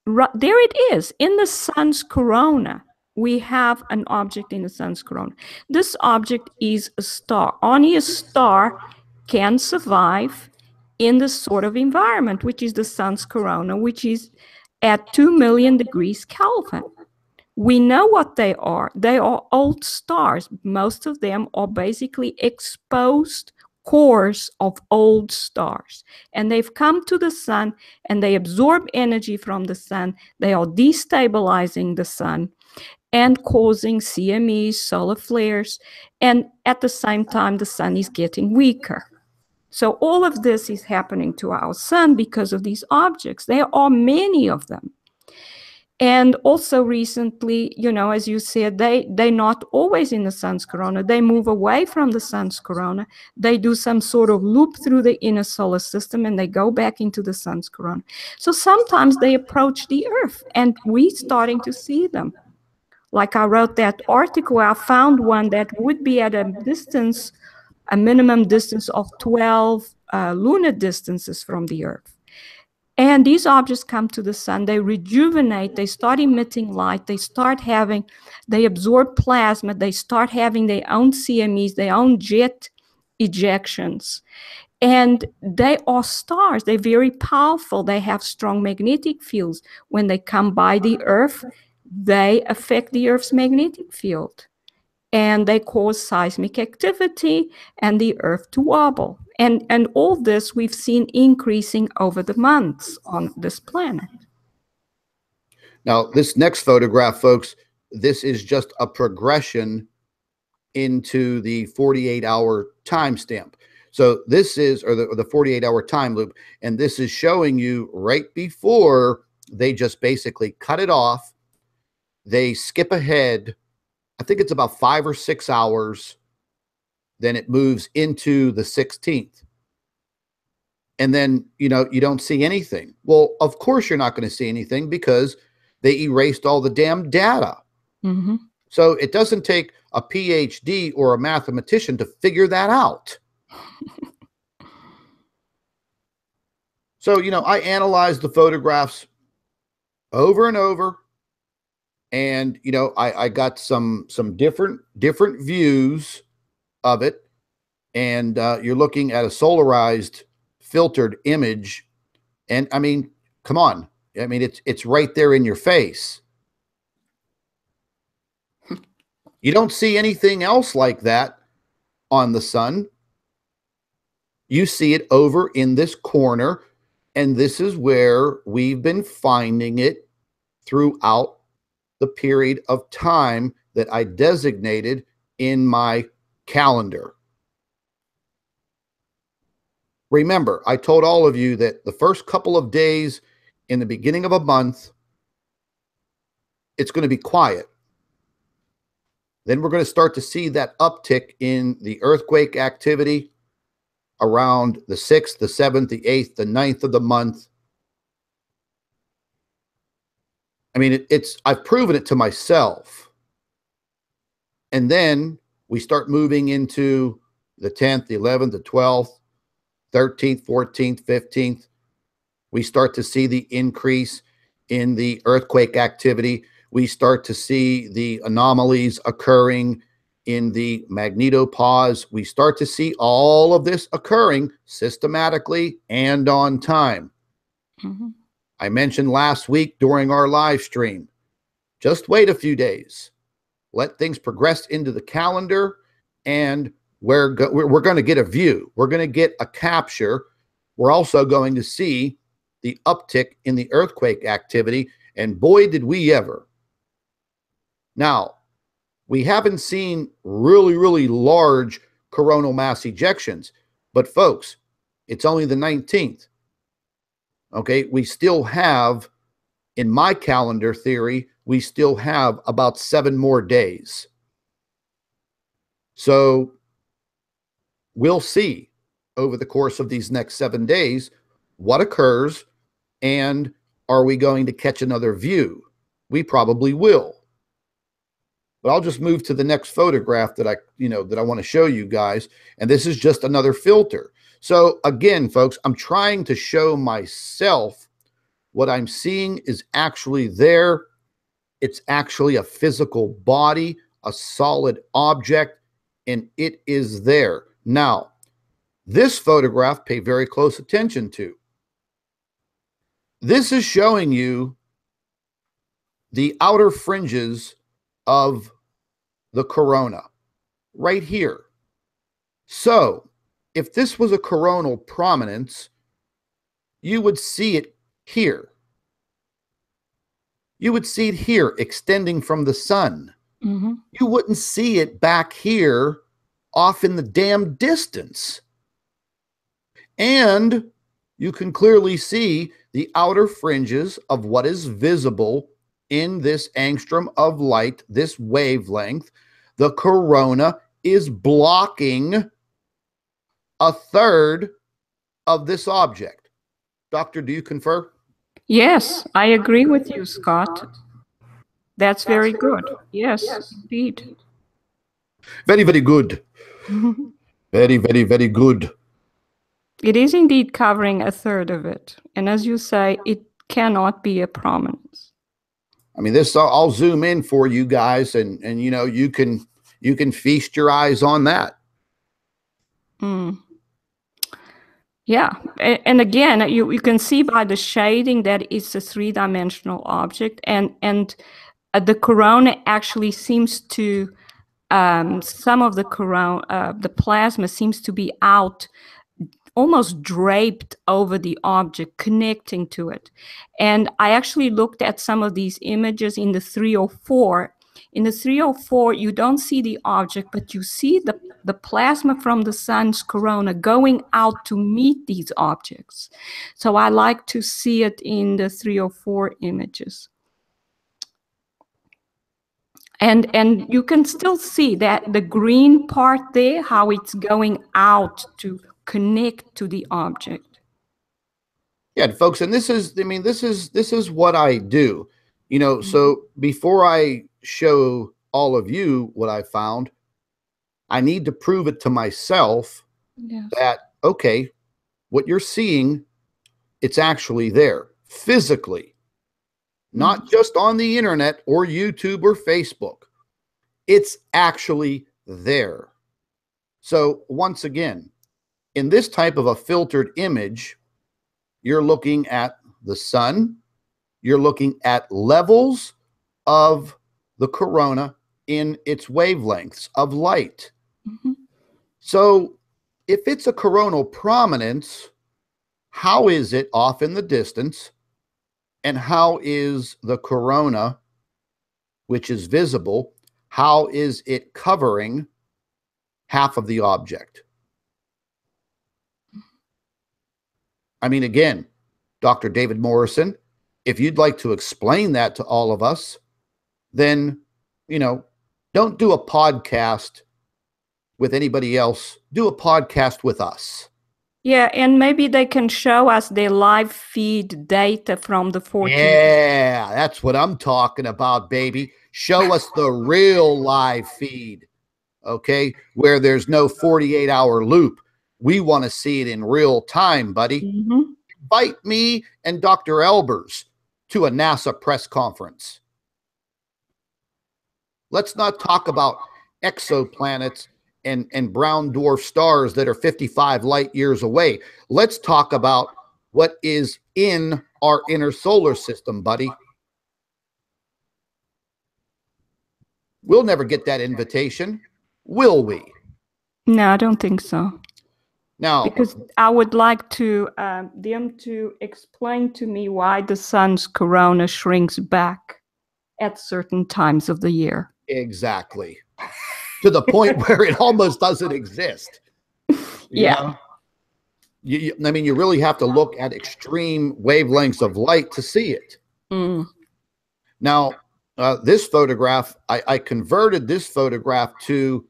[SPEAKER 2] there it is in the sun's corona. We have an object in the sun's corona. This object is a star. Only a star can survive in this sort of environment, which is the sun's corona, which is at 2 million degrees Kelvin. We know what they are. They are old stars. Most of them are basically exposed cores of old stars. And they've come to the sun and they absorb energy from the sun. They are destabilizing the sun and causing CMEs, solar flares. And at the same time, the sun is getting weaker. So all of this is happening to our sun because of these objects. There are many of them. And also recently, you know, as you said, they're not always in the sun's corona. They move away from the sun's corona. They do some sort of loop through the inner solar system and they go back into the sun's corona. So sometimes they approach the Earth and we're starting to see them. Like I wrote that article, I found one that would be at a distance, a minimum distance of 12 lunar distances from the Earth. And these objects come to the sun, they rejuvenate, they start emitting light, they absorb plasma, they start having their own CMEs, their own jet ejections. And they are stars, they're very powerful, they have strong magnetic fields. When they come by the Earth, they affect the Earth's magnetic field. And they cause seismic activity and the Earth to wobble. And all this we've seen increasing over the months on this planet.
[SPEAKER 1] Now, this next photograph, folks, this is just a progression into the 48-hour timestamp. So this is, or the 48-hour time loop, and this is showing you right before they just basically cut it off. They skip ahead, I think it's about 5 or 6 hours. Then it moves into the 16th. And then, you know, you don't see anything. Well, of course you're not going to see anything because they erased all the damn data. So it doesn't take a PhD or a mathematician to figure that out. So, you know, I analyzed the photographs over and over. And, you know, I got some different views of it. And you're looking at a solarized filtered image. And I mean, come on. I mean, it's right there in your face. You don't see anything else like that on the sun. You see it over in this corner, and this is where we've been finding it throughout the period of time that I designated in my calendar. Remember, I told all of you that the first couple of days in the beginning of a month, it's going to be quiet. Then we're going to start to see that uptick in the earthquake activity around the 6th, the 7th, the 8th, the 9th of the month. I mean, I've proven it to myself. And then we start moving into the 10th, the 11th, the 12th, 13th, 14th, 15th. We start to see the increase in the earthquake activity. We start to see the anomalies occurring in the magnetopause. We start to see all of this occurring systematically and on time.
[SPEAKER 2] Mm-hmm.
[SPEAKER 1] I mentioned last week during our live stream, just wait a few days. Let things progress into the calendar, and we're going to get a view. We're going to get a capture. We're also going to see the uptick in the earthquake activity, and boy, did we ever. Now, we haven't seen really, really large coronal mass ejections, but folks, it's only the 19th. Okay, we still have, in my calendar theory, we still have about 7 more days. So we'll see over the course of these next 7 days what occurs, and are we going to catch another view? We probably will. But I'll just move to the next photograph that I want to show you guys, and this is just another filter. So again, folks, I'm trying to show myself what I'm seeing is actually there. It's actually a physical body, a solid object, and it is there. Now, this photograph, pay very close attention to. This is showing you the outer fringes of the corona right here. So if this was a coronal prominence, you would see it here. You would see it here extending from the sun.
[SPEAKER 2] Mm-hmm.
[SPEAKER 1] You wouldn't see it back here off in the damn distance. And you can clearly see the outer fringes of what is visible in this angstrom of light, this wavelength. The corona is blocking a third of this object. Doctor, do you confer?
[SPEAKER 2] Yes, I agree with you, Scott. That's very good. Yes, indeed.
[SPEAKER 1] Very, very good. Very, very, very good.
[SPEAKER 2] It is indeed covering a third of it. And as you say, it cannot be a prominence.
[SPEAKER 1] I mean, this, I'll zoom in for you guys, and you can feast your eyes on that.
[SPEAKER 2] Mm. Yeah, and again, you can see by the shading that it's a 3-dimensional object, and the corona actually seems to some of the corona, the plasma seems to be out, almost draped over the object, connecting to it. And I actually looked at some of these images in the 304. In the 304, you don't see the object, but you see the plasma from the sun's corona going out to meet these objects. So I like to see it in the 304 images. And you can still see that the green part there, how it's going out to connect to the object.
[SPEAKER 1] Yeah, folks, and this is what I do. So before I show all of you what I found, I need to prove it to myself that, okay, what you're seeing, it's actually there physically, not just on the internet or YouTube or Facebook. It's actually there. So once again, in this type of a filtered image, you're looking at the sun, you're looking at levels of the corona in its wavelengths of light. So if it's a coronal prominence, how is it off in the distance? And how is the corona, which is visible, how is it covering half of the object? I mean, again, Dr. David Morrison, if you'd like to explain that to all of us, then, don't do a podcast with anybody else. Do a podcast with us.
[SPEAKER 2] Yeah, and maybe they can show us their live feed data from the 14th.
[SPEAKER 1] Yeah, that's what I'm talking about, baby. Show us the real live feed, okay, where there's no 48-hour loop. We want to see it in real time, buddy.
[SPEAKER 2] Mm-hmm.
[SPEAKER 1] Invite me and Dr. Albers to a NASA press conference. Let's not talk about exoplanets and brown dwarf stars that are 55 light years away. Let's talk about what is in our inner solar system, buddy. We'll never get that invitation, will we?
[SPEAKER 2] No, I don't think so.
[SPEAKER 1] Now,
[SPEAKER 2] because I would like to them to explain to me why the sun's corona shrinks back at certain times of the year.
[SPEAKER 1] Exactly. To the point where it almost doesn't exist.
[SPEAKER 2] Yeah.
[SPEAKER 1] I mean, you really have to look at extreme wavelengths of light to see it.
[SPEAKER 2] Mm.
[SPEAKER 1] Now, this photograph, I converted this photograph to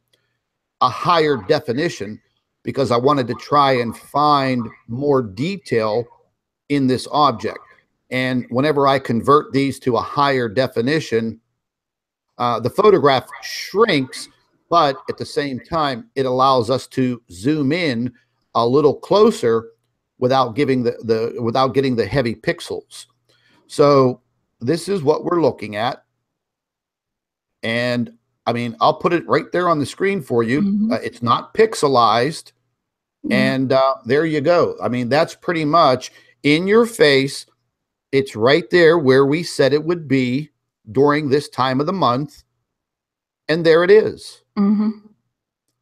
[SPEAKER 1] a higher definition because I wanted to try and find more detail in this object. And whenever I convert these to a higher definition, the photograph shrinks, but at the same time, it allows us to zoom in a little closer without giving without getting the heavy pixels. So this is what we're looking at. And I mean, I'll put it right there on the screen for you.
[SPEAKER 2] Mm-hmm.
[SPEAKER 1] It's not pixelized. And there you go. I mean, that's pretty much in your face. It's right there where we said it would be during this time of the month. And there it is.
[SPEAKER 2] Mm-hmm.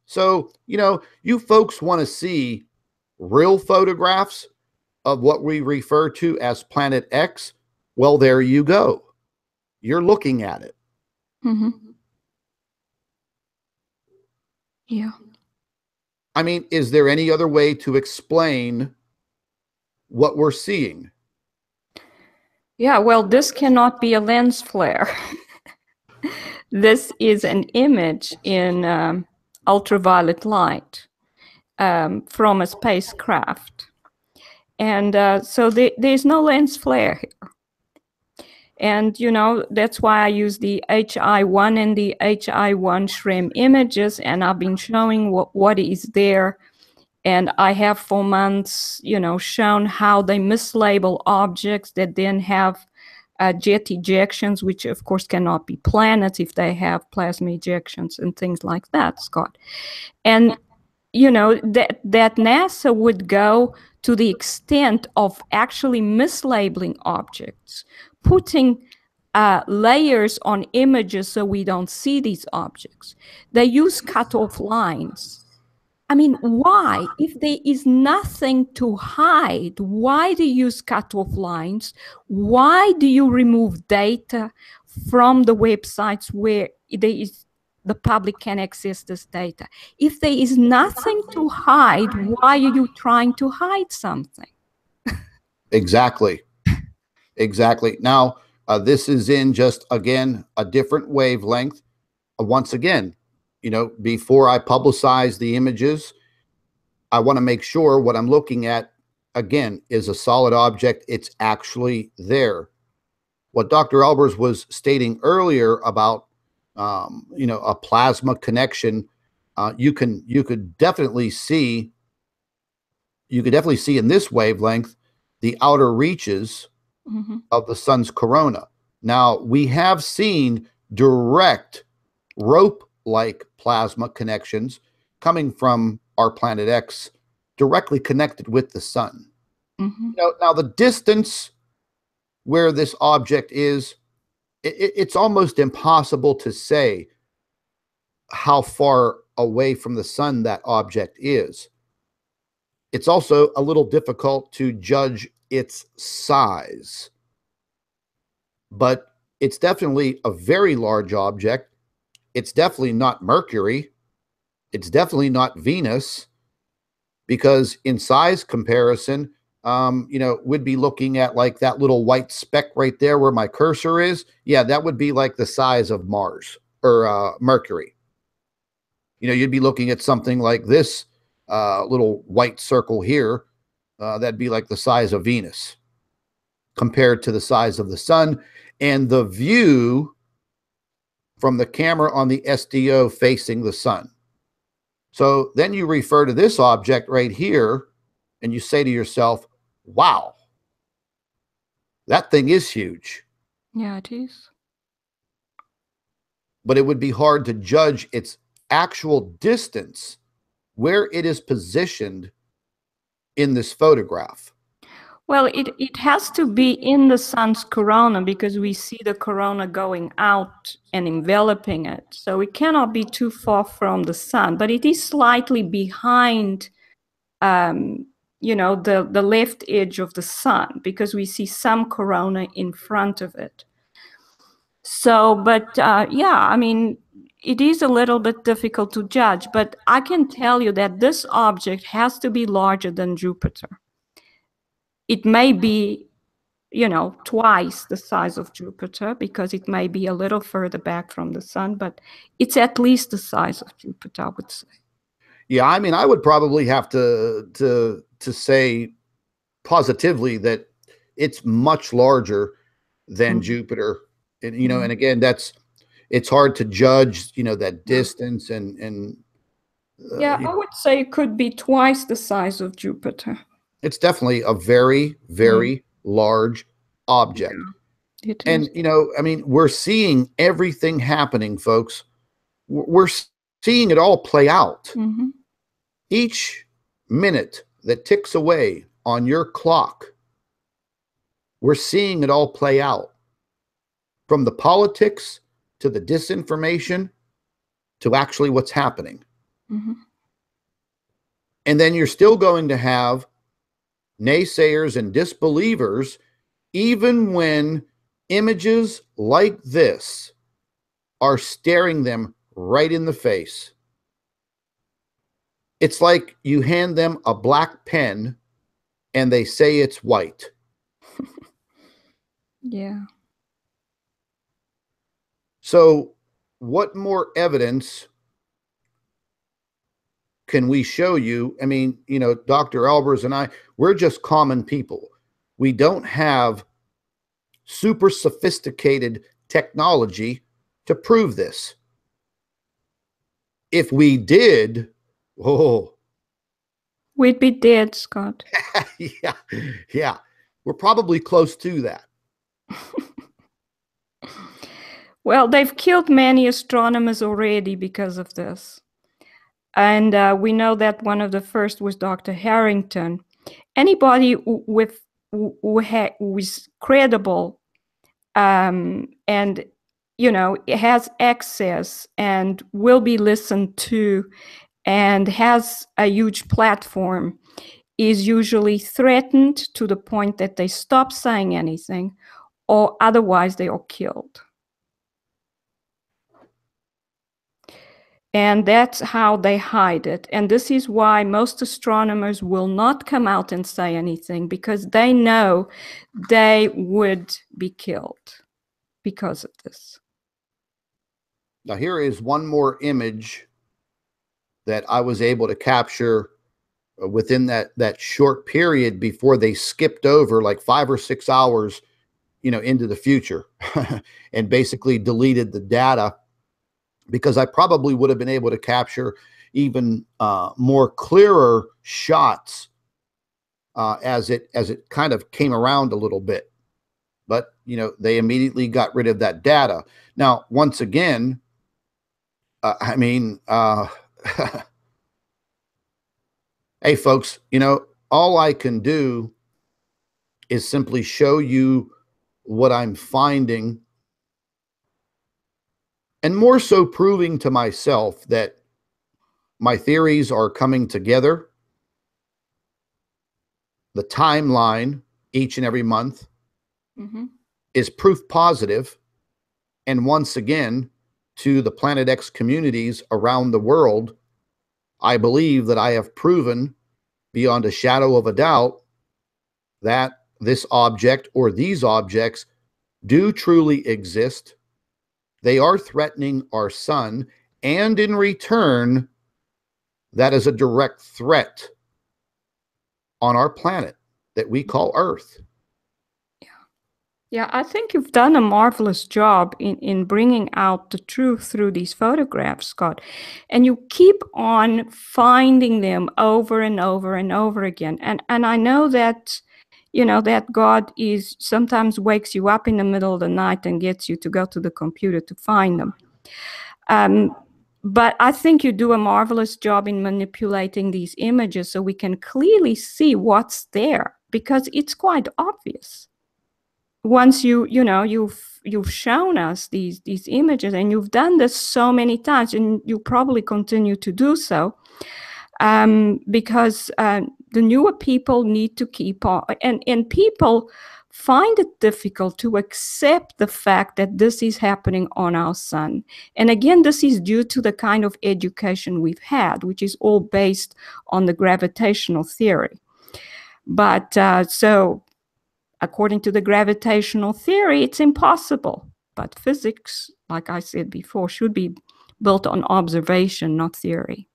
[SPEAKER 1] So, you folks want to see real photographs of what we refer to as Planet X. Well, there you go. You're looking at it.
[SPEAKER 2] Mm-hmm. Yeah.
[SPEAKER 1] I mean, is there any other way to explain what we're seeing?
[SPEAKER 2] Yeah, well, this cannot be a lens flare. This is an image in ultraviolet light from a spacecraft. And so there's no lens flare here. And, that's why I use the HI1 and the HI1 SRAM images, and I've been showing what is there. And I have for months, shown how they mislabel objects that then have jet ejections, which of course cannot be planets if they have plasma ejections and things like that, Scott. And, that NASA would go to the extent of actually mislabeling objects, putting layers on images so we don't see these objects. They use cutoff lines. I mean, why? If there is nothing to hide, why do you use cutoff lines? Why do you remove data from the websites where the public can access this data? If there is nothing to hide, why are you trying to hide something?
[SPEAKER 1] Exactly. Exactly. Now, this is in just, again, a different wavelength. Once again, before I publicize the images, I want to make sure what I'm looking at, again, is a solid object. It's actually there. What Dr. Albers was stating earlier about, a plasma connection, you could definitely see in this wavelength the outer reaches of the sun's corona. Now, we have seen direct rope-like plasma connections coming from our Planet X directly connected with the sun.
[SPEAKER 2] Mm-hmm.
[SPEAKER 1] Now, the distance where this object is, it's almost impossible to say how far away from the sun that object is. It's also a little difficult to judge its size, but it's definitely a very large object. It's definitely not Mercury. It's definitely not Venus, because in size comparison, we'd be looking at like that little white speck right there where my cursor is. Yeah, that would be like the size of Mars or Mercury. You'd be looking at something like this little white circle here. That'd be like the size of Venus compared to the size of the sun. And the view from the camera on the SDO facing the sun. So then you refer to this object right here and you say to yourself, wow, that thing is huge.
[SPEAKER 2] Yeah, it is.
[SPEAKER 1] But it would be hard to judge its actual distance, where it is positioned in this photograph.
[SPEAKER 2] Well, it has to be in the sun's corona, because we see the corona going out and enveloping it. So it cannot be too far from the sun, but it is slightly behind, the left edge of the sun, because we see some corona in front of it. So, but yeah, I mean, it is a little bit difficult to judge, but I can tell you that this object has to be larger than Jupiter. It may be, twice the size of Jupiter, because it may be a little further back from the sun, but it's at least the size of Jupiter, I would say.
[SPEAKER 1] Yeah, I mean, I would probably have to say positively that it's much larger than Jupiter. And, and again, it's hard to judge, that distance and
[SPEAKER 2] yeah, I would say it could be twice the size of Jupiter.
[SPEAKER 1] It's definitely a very, very large object.
[SPEAKER 2] Yeah, it
[SPEAKER 1] and,
[SPEAKER 2] is.
[SPEAKER 1] I mean, we're seeing everything happening, folks. We're seeing it all play out.
[SPEAKER 2] Mm-hmm.
[SPEAKER 1] Each minute that ticks away on your clock, we're seeing it all play out. From the politics to the disinformation to actually what's happening.
[SPEAKER 2] Mm-hmm.
[SPEAKER 1] And then you're still going to have naysayers and disbelievers, even when images like this are staring them right in the face. It's like you hand them a black pen and they say it's white.
[SPEAKER 2] Yeah.
[SPEAKER 1] So what more evidence can we show you? I mean, Dr. Albers and I, we're just common people. We don't have super sophisticated technology to prove this. If we did,
[SPEAKER 2] we'd be dead, Scott.
[SPEAKER 1] Yeah. We're probably close to that.
[SPEAKER 2] Well, they've killed many astronomers already because of this. And we know that one of the first was Dr. Harrington. Anybody who is credible and, has access and will be listened to and has a huge platform is usually threatened to the point that they stop saying anything, or otherwise they are killed. And that's how they hide it. And this is why most astronomers will not come out and say anything, because they know they would be killed because of this.
[SPEAKER 1] Now, here is one more image that I was able to capture within that short period before they skipped over like 5 or 6 hours, into the future and basically deleted the data, because I probably would have been able to capture even more clearer shots as it kind of came around a little bit. But, they immediately got rid of that data. Now, once again, hey, folks, all I can do is simply show you what I'm finding, and more so proving to myself that my theories are coming together. the timeline each and every month
[SPEAKER 2] Mm-hmm.
[SPEAKER 1] is proof positive. And once again, to the Planet X communities around the world, I believe that I have proven beyond a shadow of a doubt that this object or these objects do truly exist. They are threatening our sun, and in return, that is a direct threat on our planet that we call Earth.
[SPEAKER 2] Yeah, I think you've done a marvelous job in bringing out the truth through these photographs, Scott. And you keep on finding them over and over and over again. And I know that, that God is sometimes wakes you up in the middle of the night and gets you to go to the computer to find them. But I think you do a marvelous job in manipulating these images so we can clearly see what's there, because it's quite obvious. Once you've shown us these images, and you've done this so many times, and you probably continue to do so, because the newer people need to keep on, and people find it difficult to accept the fact that this is happening on our sun. And again, this is due to the kind of education we've had, which is all based on the gravitational theory. But so according to the gravitational theory, it's impossible. But physics, like I said before, should be built on observation, not theory.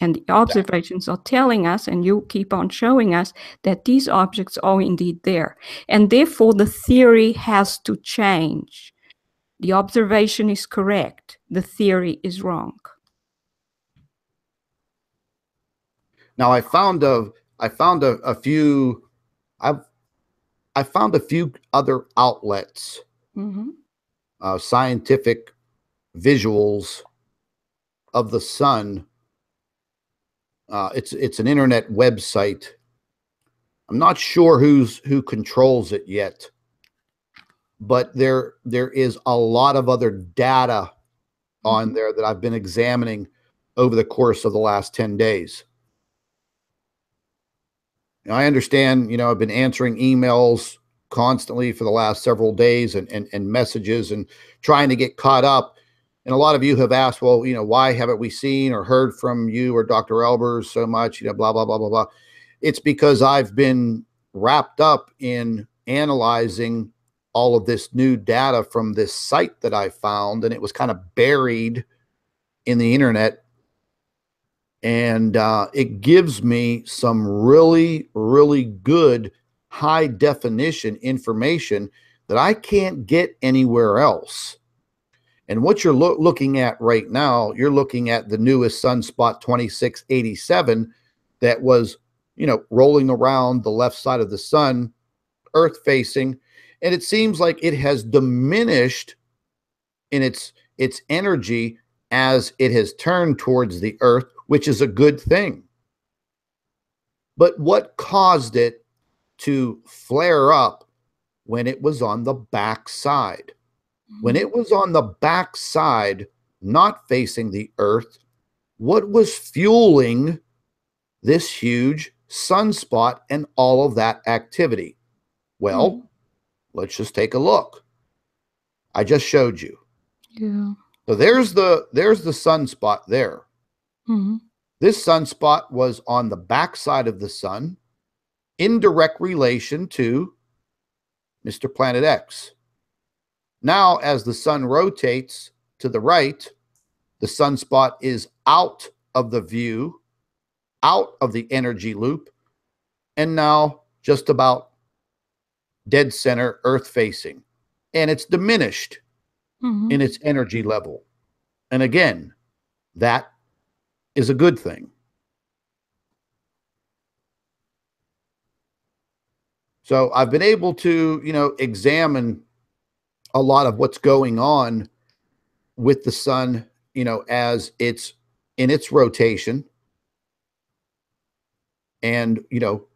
[SPEAKER 2] And the observations are telling us, and you keep on showing us, that these objects are indeed there. And therefore, the theory has to change. The observation is correct. The theory is wrong.
[SPEAKER 1] Now, I found a few other outlets, scientific visuals of the sun. It's an internet website. I'm not sure who controls it yet, but there is a lot of other data on there that I've been examining over the course of the last 10 days. Now, I understand, I've been answering emails constantly for the last several days and messages and trying to get caught up. And a lot of you have asked, well, why haven't we seen or heard from you or Dr. Albers so much, blah, blah, blah, blah, blah. It's because I've been wrapped up in analyzing all of this new data from this site that I found, and it was kind of buried in the internet. And it gives me some really, really good high definition information that I can't get anywhere else. And what you're looking at right now, you're looking at the newest sunspot 2687 that was, rolling around the left side of the sun, Earth facing. And it seems like it has diminished in its energy as it has turned towards the Earth, which is a good thing. But what caused it to flare up when it was on the back side? When it was on the back side, not facing the Earth, what was fueling this huge sunspot and all of that activity? Well, let's just take a look. I just showed you.
[SPEAKER 2] Yeah.
[SPEAKER 1] So there's the sunspot there. This sunspot was on the backside of the sun in direct relation to Mr. Planet X. Now, as the sun rotates to the right, the sunspot is out of the view, out of the energy loop, and now just about dead center, Earth facing. And it's diminished in its energy level. And again, that is a good thing. So I've been able to, examine a lot of what's going on with the sun, as it's in its rotation, and,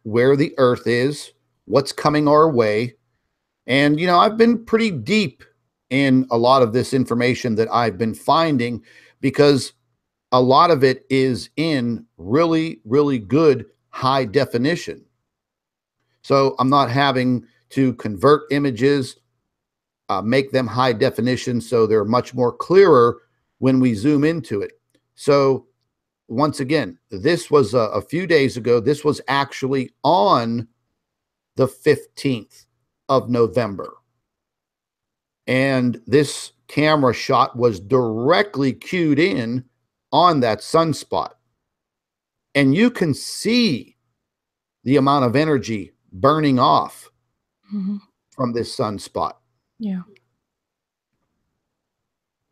[SPEAKER 1] where the Earth is, what's coming our way. And, I've been pretty deep in a lot of this information that I've been finding, because a lot of it is in really, really good high definition. So I'm not having to convert images, make them high definition so they're much more clearer when we zoom into it. So once again, this was a few days ago. This was actually on the 15th of November. And this camera shot was directly cued in on that sunspot. And you can see the amount of energy burning off from this sunspot.
[SPEAKER 2] Yeah.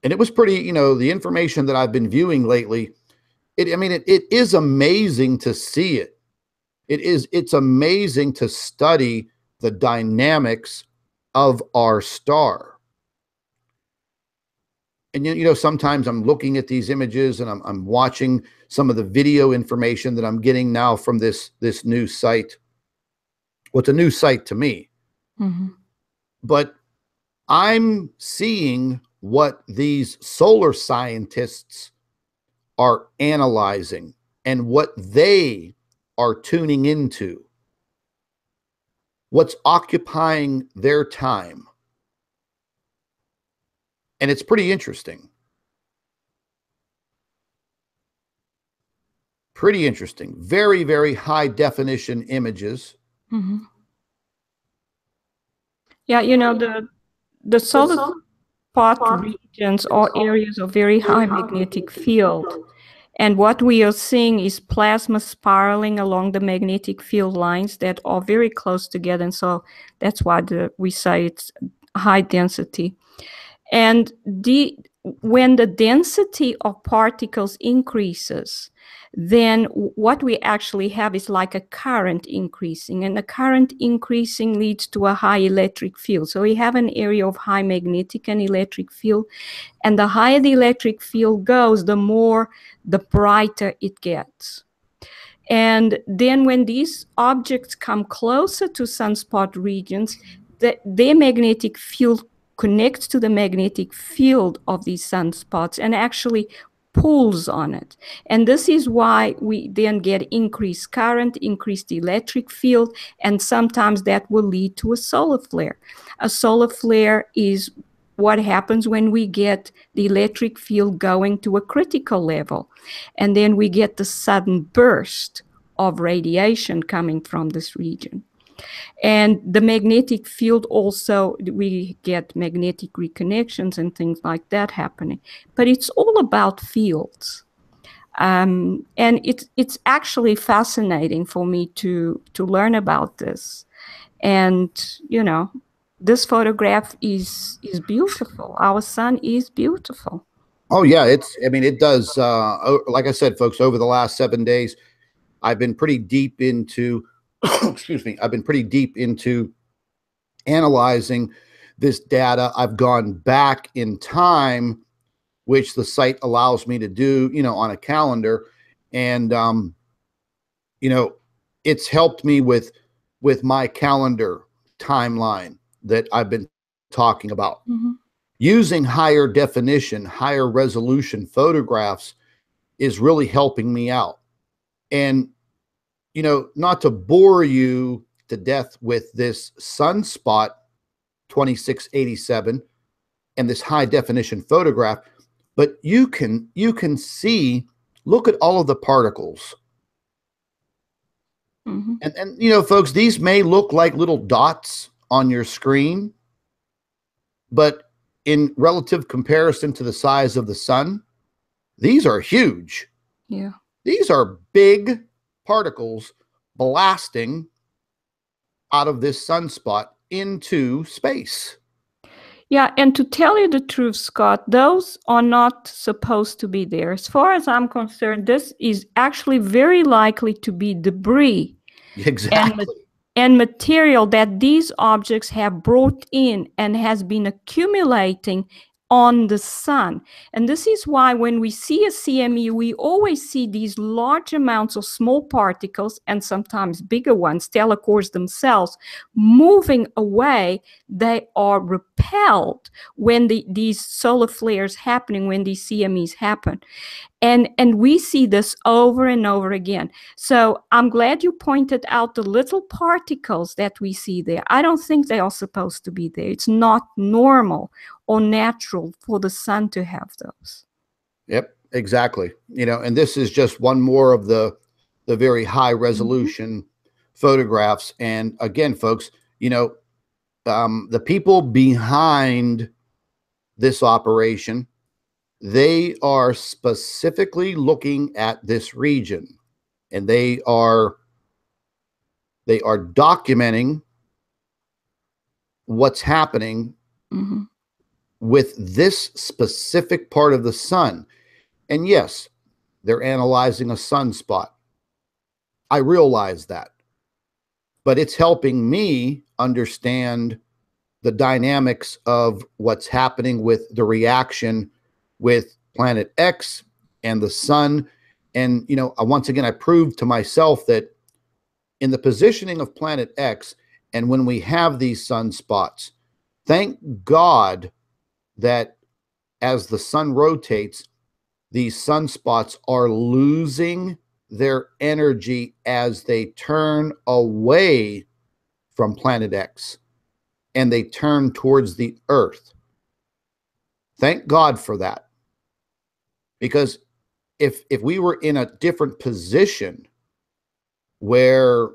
[SPEAKER 1] And it was pretty, the information that I've been viewing lately, it is amazing to see it. It's amazing to study the dynamics of our star. And sometimes I'm looking at these images and I'm watching some of the video information that I'm getting now from this new site. Well, it's a new site to me. But I'm seeing what these solar scientists are analyzing and what they are tuning into, what's occupying their time. And it's pretty interesting. Pretty interesting. Very, very high definition images.
[SPEAKER 2] Yeah, the solar spot regions are areas of very high magnetic field. And what we are seeing is plasma spiraling along the magnetic field lines that are very close together. And so that's why we say it's high density. And when the density of particles increases, then what we actually have is like a current increasing, and the current increasing leads to a high electric field. So we have an area of high magnetic and electric field, and the higher the electric field goes, the brighter it gets. And then when these objects come closer to sunspot regions, their magnetic field connects to the magnetic field of these sunspots and actually pulls on it. And this is why we then get increased current, increased electric field, and sometimes that will lead to a solar flare. A solar flare is what happens when we get the electric field going to a critical level. And then we get the sudden burst of radiation coming from this region. And the magnetic field also, we get magnetic reconnections and things like that happening. But it's all about fields. And it's actually fascinating for me to learn about this. And, this photograph is beautiful. Our sun is beautiful.
[SPEAKER 1] Oh, yeah. It does. Like I said, folks, over the last 7 days, I've been pretty deep into excuse me, I've been pretty deep into analyzing this data. I've gone back in time, which the site allows me to do, on a calendar. And, it's helped me with my calendar timeline that I've been talking about. Using higher definition, higher resolution photographs is really helping me out. And not to bore you to death with this sunspot 2687 and this high definition photograph, but you can see, look at all of the particles. And folks, these may look like little dots on your screen, but in relative comparison to the size of the sun, these are huge.
[SPEAKER 2] Yeah.
[SPEAKER 1] These are big particles blasting out of this sunspot into space.
[SPEAKER 2] Yeah, and to tell you the truth, Scott, those are not supposed to be there. As far as I'm concerned, this is actually very likely to be debris.
[SPEAKER 1] Exactly.
[SPEAKER 2] And material that these objects have brought in and has been accumulating on the sun. And this is why when we see a CME, we always see these large amounts of small particles and sometimes bigger ones, stellar cores themselves, moving away. They are repelled when these solar flares happening, when these CMEs happen. And we see this over and over again. So I'm glad you pointed out the little particles that we see there. I don't think they are supposed to be there. It's not normal or natural for the sun to have those.
[SPEAKER 1] Yep, exactly. You know, and this is just one more of the very high resolution photographs. And again, folks, you know, the people behind this operation, they are specifically looking at this region, and they are documenting what's happening with this specific part of the sun. And yes, they're analyzing a sunspot. I realize that. But it's helping me understand the dynamics of what's happening with the reaction with planet X and the sun. And, you know, once again, I proved to myself that in the positioning of planet X, and when we have these sunspots, thank God that as the sun rotates, these sunspots are losing their energy as they turn away from planet X and they turn towards the Earth. Thank God for that. Because if we were in a different position where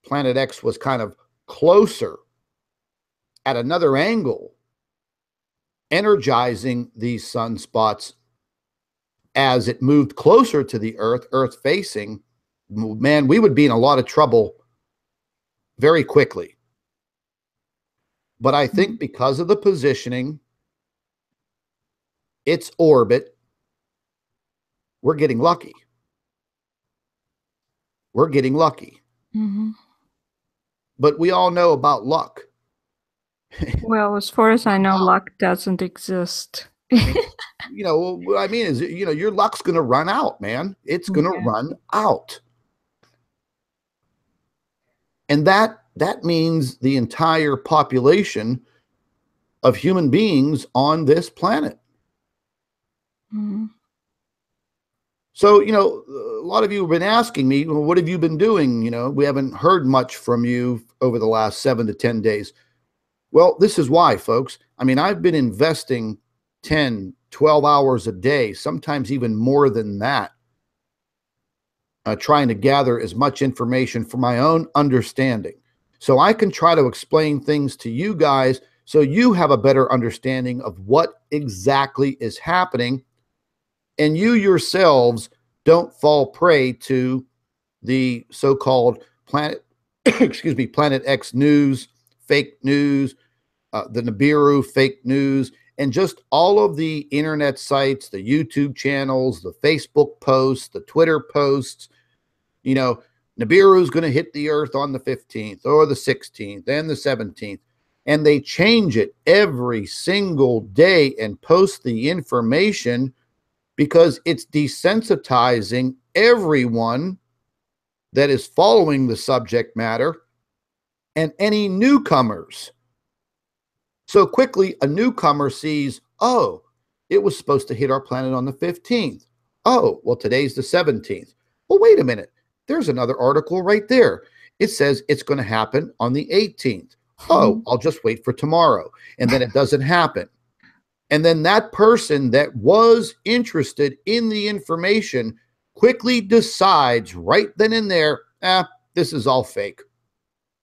[SPEAKER 1] planet X was kind of closer at another angle, energizing these sunspots as it moved closer to the Earth, Earth facing, man, we would be in a lot of trouble very quickly. But I think because of the positioning, its orbit, we're getting lucky. We're getting lucky. But we all know about luck.
[SPEAKER 2] Well, as far as I know, luck doesn't exist.
[SPEAKER 1] You know, what I mean is, you know, your luck's going to run out, man. It's going to run out. And that means the entire population of human beings on this planet. So, you know, a lot of you have been asking me, well, what have you been doing? You know, we haven't heard much from you over the last 7 to 10 days. Well, this is why, folks. I mean, I've been investing 10, 12 hours a day, sometimes even more than that, trying to gather as much information for my own understanding. So I can try to explain things to you guys so you have a better understanding of what exactly is happening, and you yourselves don't fall prey to the so-called planet, excuse me, Planet X news, fake news, the Nibiru fake news, and just all of the internet sites, the YouTube channels, the Facebook posts, the Twitter posts. You know, Nibiru is going to hit the Earth on the 15th or the 16th and the 17th. And they change it every single day and post the information because it's desensitizing everyone that is following the subject matter and any newcomers. So quickly, a newcomer sees, oh, it was supposed to hit our planet on the 15th. Oh, well, today's the 17th. Well, wait a minute. There's another article right there. It says it's going to happen on the 18th. Oh, I'll just wait for tomorrow. And then it doesn't happen. And then that person that was interested in the information quickly decides right then and there, this is all fake.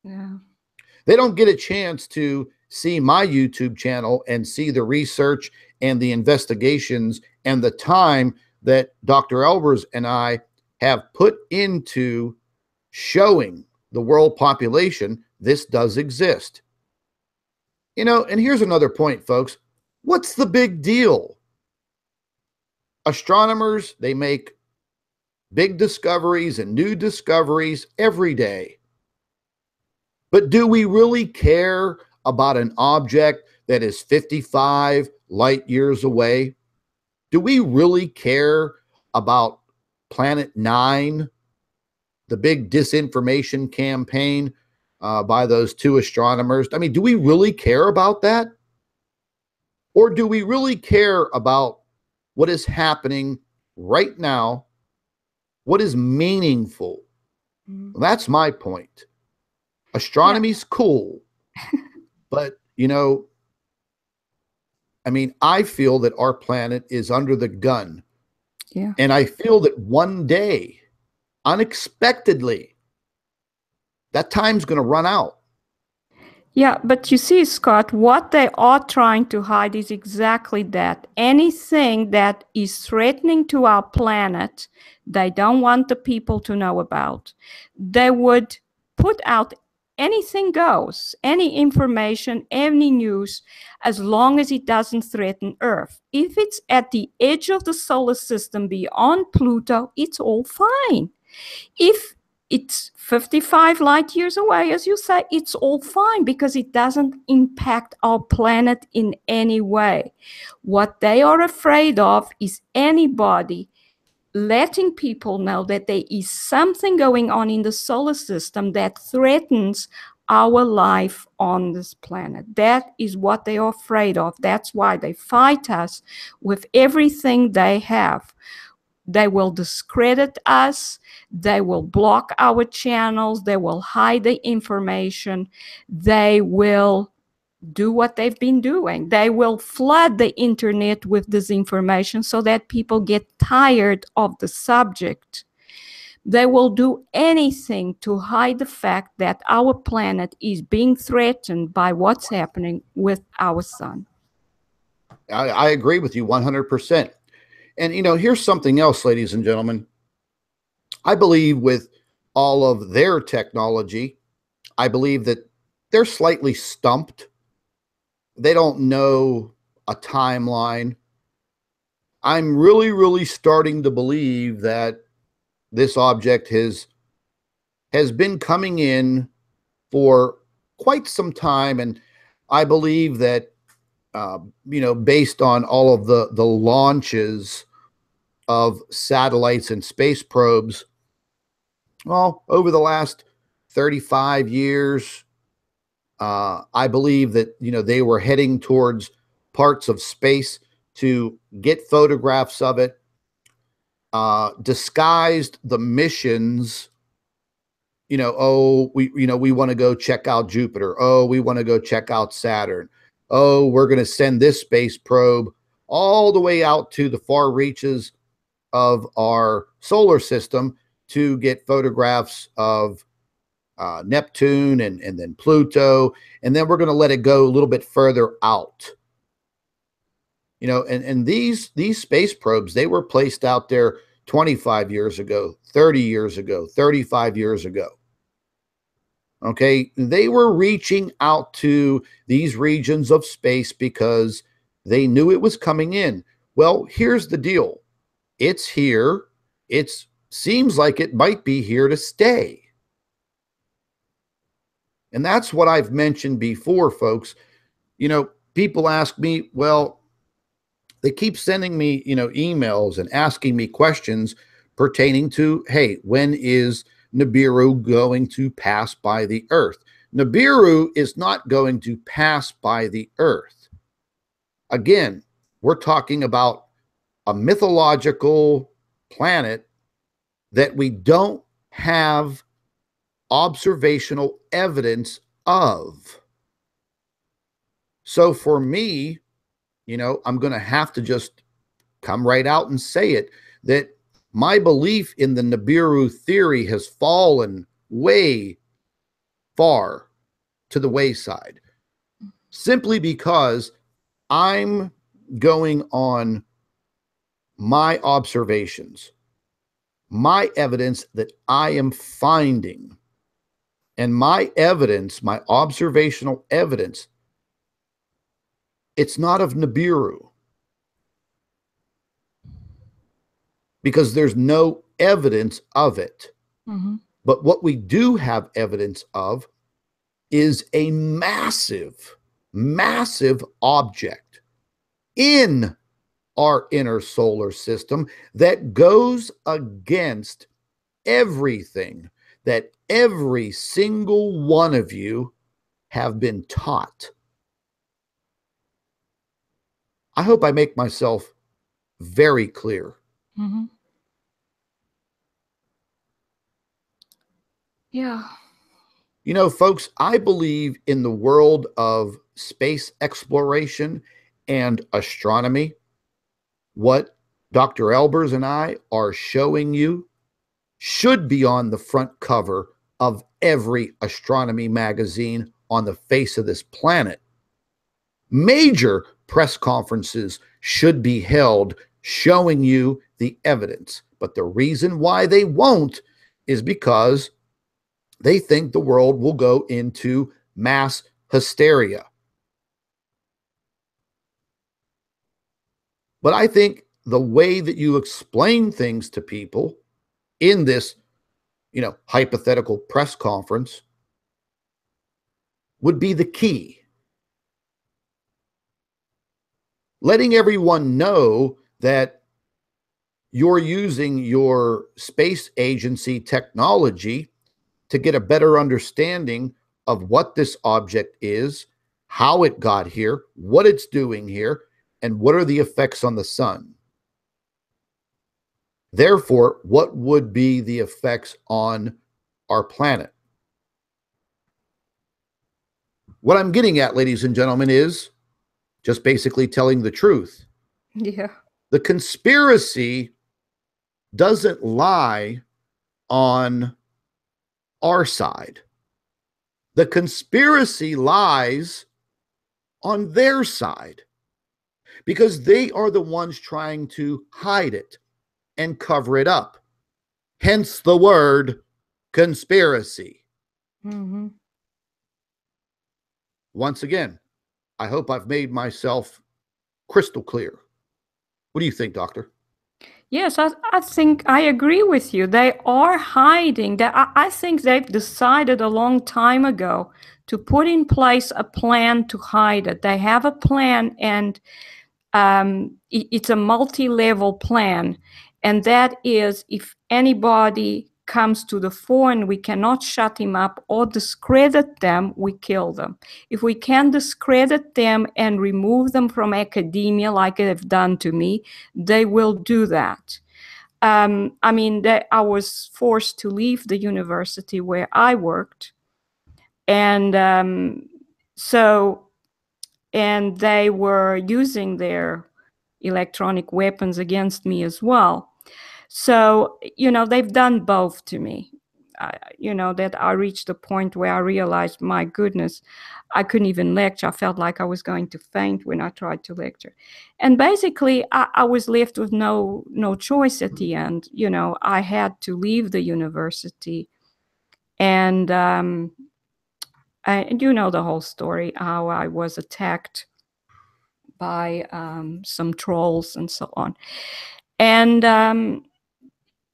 [SPEAKER 2] Yeah.
[SPEAKER 1] They don't get a chance to see my YouTube channel and see the research and the investigations and the time that Dr. Albers and I have put into showing the world population this does exist. You know, and here's another point, folks. What's the big deal? Astronomers, they make big discoveries and new discoveries every day. But do we really care about an object that is 55 light years away? Do we really care about Planet 9, the big disinformation campaign by those two astronomers? I mean, do we really care about that? Or do we really care about what is happening right now? What is meaningful? That's my point. Astronomy's cool, but, you know, I mean, I feel that our planet is under the gun.
[SPEAKER 2] Yeah.
[SPEAKER 1] And I feel that one day, unexpectedly, that time's going to run out.
[SPEAKER 2] Yeah, but you see, Scott, what they are trying to hide is exactly that. Anything that is threatening to our planet, they don't want the people to know about. They would put out anything goes, any information, any news, as long as it doesn't threaten Earth. If it's at the edge of the solar system beyond Pluto, it's all fine. If it's 55 light years away, as you say, it's all fine because it doesn't impact our planet in any way. What they are afraid of is anybody letting people know that there is something going on in the solar system that threatens our life on this planet. That is what they are afraid of. That's why they fight us with everything they have. They will discredit us. They will block our channels. They will hide the information. They will do what they've been doing. They will flood the internet with disinformation so that people get tired of the subject. They will do anything to hide the fact that our planet is being threatened by what's happening with our sun.
[SPEAKER 1] I agree with you 100%. And, you know, here's something else, ladies and gentlemen. I believe with all of their technology, I believe that they're slightly stumped. They don't know a timeline. I'm really, really starting to believe that this object has been coming in for quite some time. And I believe that, you know, based on all of the launches of satellites and space probes, well, over the last 35 years, I believe that, you know, they were heading towards parts of space to get photographs of it, disguised the missions. You know, oh, we want to go check out Jupiter. Oh, we want to go check out Saturn. Oh, we're going to send this space probe all the way out to the far reaches of our solar system to get photographs of Neptune and then Pluto. And then we're going to let it go a little bit further out. You know, and these space probes, they were placed out there 25 years ago, 30 years ago, 35 years ago. Okay, they were reaching out to these regions of space because they knew it was coming in. Well, here's the deal. It's here. It seems like it might be here to stay. And that's what I've mentioned before, folks. You know, people ask me, well, they keep sending me, you know, emails and asking me questions pertaining to, hey, when is Nibiru going to pass by the Earth? Nibiru is not going to pass by the Earth. Again, we're talking about a mythological planet that we don't have observational evidence of. So for me, you know, I'm going to have to just come right out and say it, that my belief in the Nibiru theory has fallen way far to the wayside, simply because I'm going on my observations, my evidence that I am finding. And my evidence, my observational evidence, it's not of Nibiru, because there's no evidence of it.
[SPEAKER 2] Mm-hmm.
[SPEAKER 1] But what we do have evidence of is a massive massive object in our inner solar system that goes against everything that every single one of you have been taught. I hope I make myself very clear.
[SPEAKER 2] Mm-hmm. Yeah.
[SPEAKER 1] You know, folks, I believe in the world of space exploration and astronomy. What Dr. Albers and I are showing you should be on the front cover of every astronomy magazine on the face of this planet. Major press conferences should be held showing you the evidence. But the reason why they won't is because they think the world will go into mass hysteria. But I think the way that you explain things to people in this, hypothetical press conference would be the key. Letting everyone know that you're using your space agency technology to get a better understanding of what this object is, how it got here, what it's doing here, and what are the effects on the sun. Therefore, what would be the effects on our planet? What I'm getting at, ladies and gentlemen, is just basically telling the truth.
[SPEAKER 2] Yeah.
[SPEAKER 1] The conspiracy doesn't lie on our side. The conspiracy lies on their side because they are the ones trying to hide it and cover it up. Hence the word conspiracy.
[SPEAKER 2] Mm-hmm.
[SPEAKER 1] Once again, I hope I've made myself crystal clear. What do you think, Doctor?
[SPEAKER 2] Yes, I think I agree with you. They are hiding. I think they've decided a long time ago to put in place a plan to hide it. They have a plan, and it's a multi-level plan. And that is, if anybody comes to the fore and we cannot shut him up or discredit them, we kill them. If we can discredit them and remove them from academia like they've done to me, they will do that. I mean, I was forced to leave the university where I worked. And and they were using their electronic weapons against me as well. So, they've done both to me. That I reached a point where I realized, my goodness, I couldn't even lecture. I felt like I was going to faint when I tried to lecture. And basically, I was left with no choice at the end. I had to leave the university. And you know the whole story, how I was attacked by some trolls and so on. And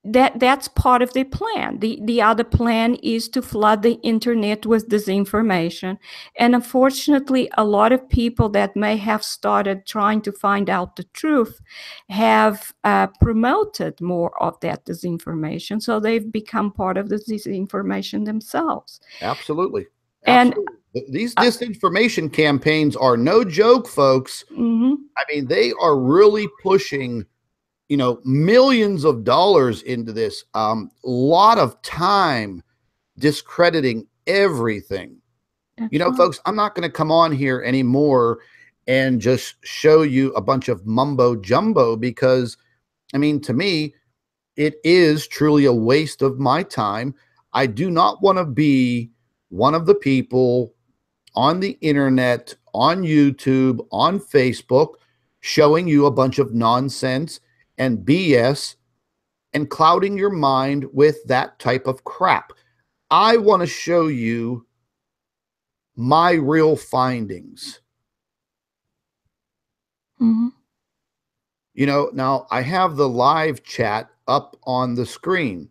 [SPEAKER 2] that's part of the plan. The other plan is to flood the internet with disinformation. And unfortunately, a lot of people that may have started trying to find out the truth have promoted more of that disinformation. So they've become part of the disinformation themselves.
[SPEAKER 1] Absolutely. Absolutely. And these disinformation campaigns are no joke, folks.
[SPEAKER 2] Mm-hmm.
[SPEAKER 1] I mean, they are really pushing millions of dollars into this, lot of time discrediting everything.
[SPEAKER 2] That's right.
[SPEAKER 1] Folks, I'm not going to come on here anymore and just show you a bunch of mumbo jumbo because, I mean, to me, it is truly a waste of my time. I do not want to be one of the people on the internet, on YouTube, on Facebook, showing you a bunch of nonsense and BS and clouding your mind with that type of crap. I want to show you my real findings.
[SPEAKER 2] Mm-hmm.
[SPEAKER 1] Now I have the live chat up on the screen,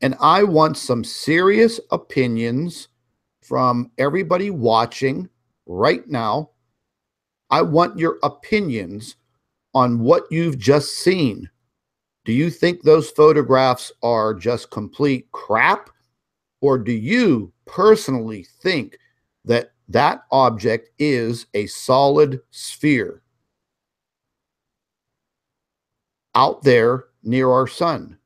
[SPEAKER 1] and I want some serious opinions from everybody watching right now. I want your opinions on what you've just seen. Do you think those photographs are just complete crap? Or do you personally think that that object is a solid sphere out there near our sun?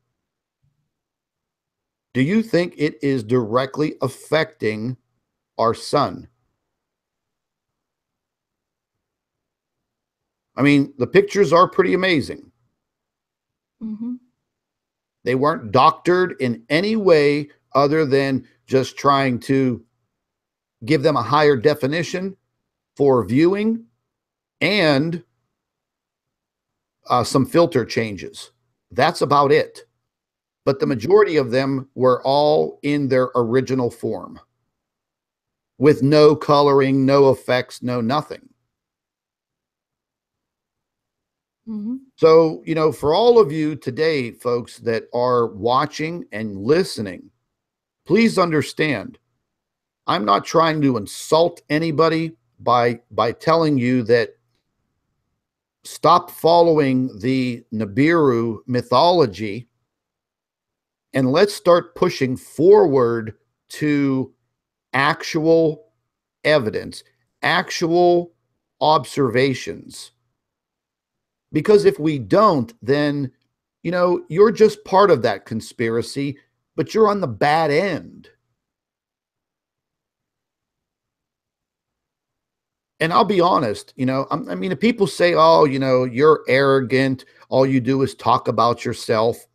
[SPEAKER 1] Do you think it is directly affecting our sun? I mean, the pictures are pretty amazing.
[SPEAKER 2] Mm-hmm.
[SPEAKER 1] They weren't doctored in any way other than just trying to give them a higher definition for viewing and some filter changes. That's about it. But the majority of them were all in their original form with no coloring, no effects, no nothing.
[SPEAKER 2] Mm-hmm.
[SPEAKER 1] So, you know, for all of you today, folks that are watching and listening, please understand, I'm not trying to insult anybody by telling you that stop following the Nibiru mythology and let's start pushing forward to actual evidence, actual observations. Because if we don't, then, you know, you're just part of that conspiracy, but you're on the bad end. And I'll be honest, you know, I mean, if people say, oh, you know, you're arrogant, all you do is talk about yourself.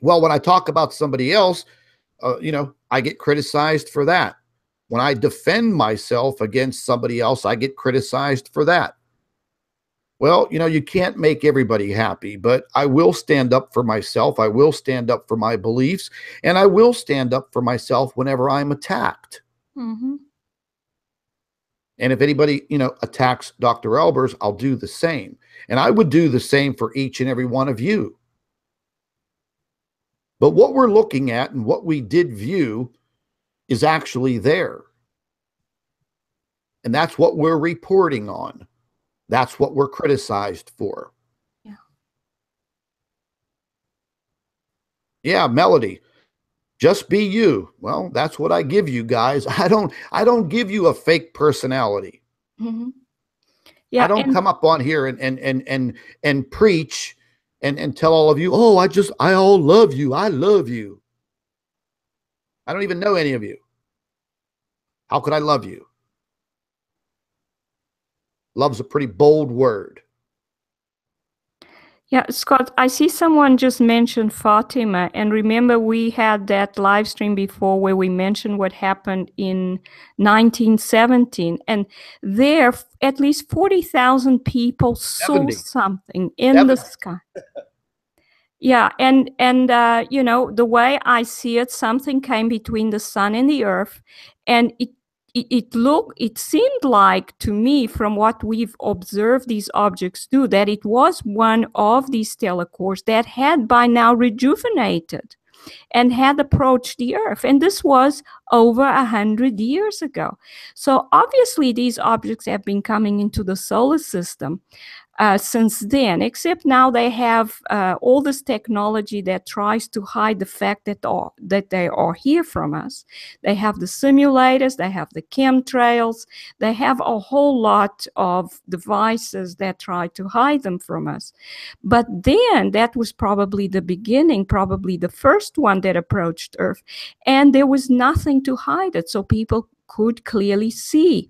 [SPEAKER 1] Well, when I talk about somebody else, you know, I get criticized for that. When I defend myself against somebody else, I get criticized for that. Well, you know, you can't make everybody happy, but I will stand up for myself. I will stand up for my beliefs, and I will stand up for myself whenever I'm attacked.
[SPEAKER 2] Mm-hmm.
[SPEAKER 1] And if anybody, you know, attacks Dr. Albers, I'll do the same. And I would do the same for each and every one of you. But what we're looking at and what we did view is actually there. And that's what we're reporting on. That's what we're criticized for.
[SPEAKER 2] Yeah.
[SPEAKER 1] Yeah, Melody. Just be you. Well, that's what I give you guys. I don't give you a fake personality.
[SPEAKER 2] Mm-hmm. Yeah,
[SPEAKER 1] I don't come up on here and preach and tell all of you, oh, I all love you. I love you. I don't even know any of you. How could I love you? Love's a pretty bold word.
[SPEAKER 2] Yeah, Scott, I see someone just mentioned Fatima. And remember, we had that live stream before where we mentioned what happened in 1917. And there, at least 40,000 people saw
[SPEAKER 1] 70.
[SPEAKER 2] something in the sky. Yeah, and you know, the way I see it, something came between the sun and the earth, and it seemed like to me, from what we've observed these objects do, that it was one of these stellar cores that had by now rejuvenated and had approached the earth, and this was over 100 years ago. So obviously these objects have been coming into the solar system since then, except now they have all this technology that tries to hide the fact that they are here from us. They have the simulators, they have the chemtrails, they have a whole lot of devices that try to hide them from us. But then that was probably the beginning, probably the first one that approached Earth, and there was nothing to hide it, so people could clearly see.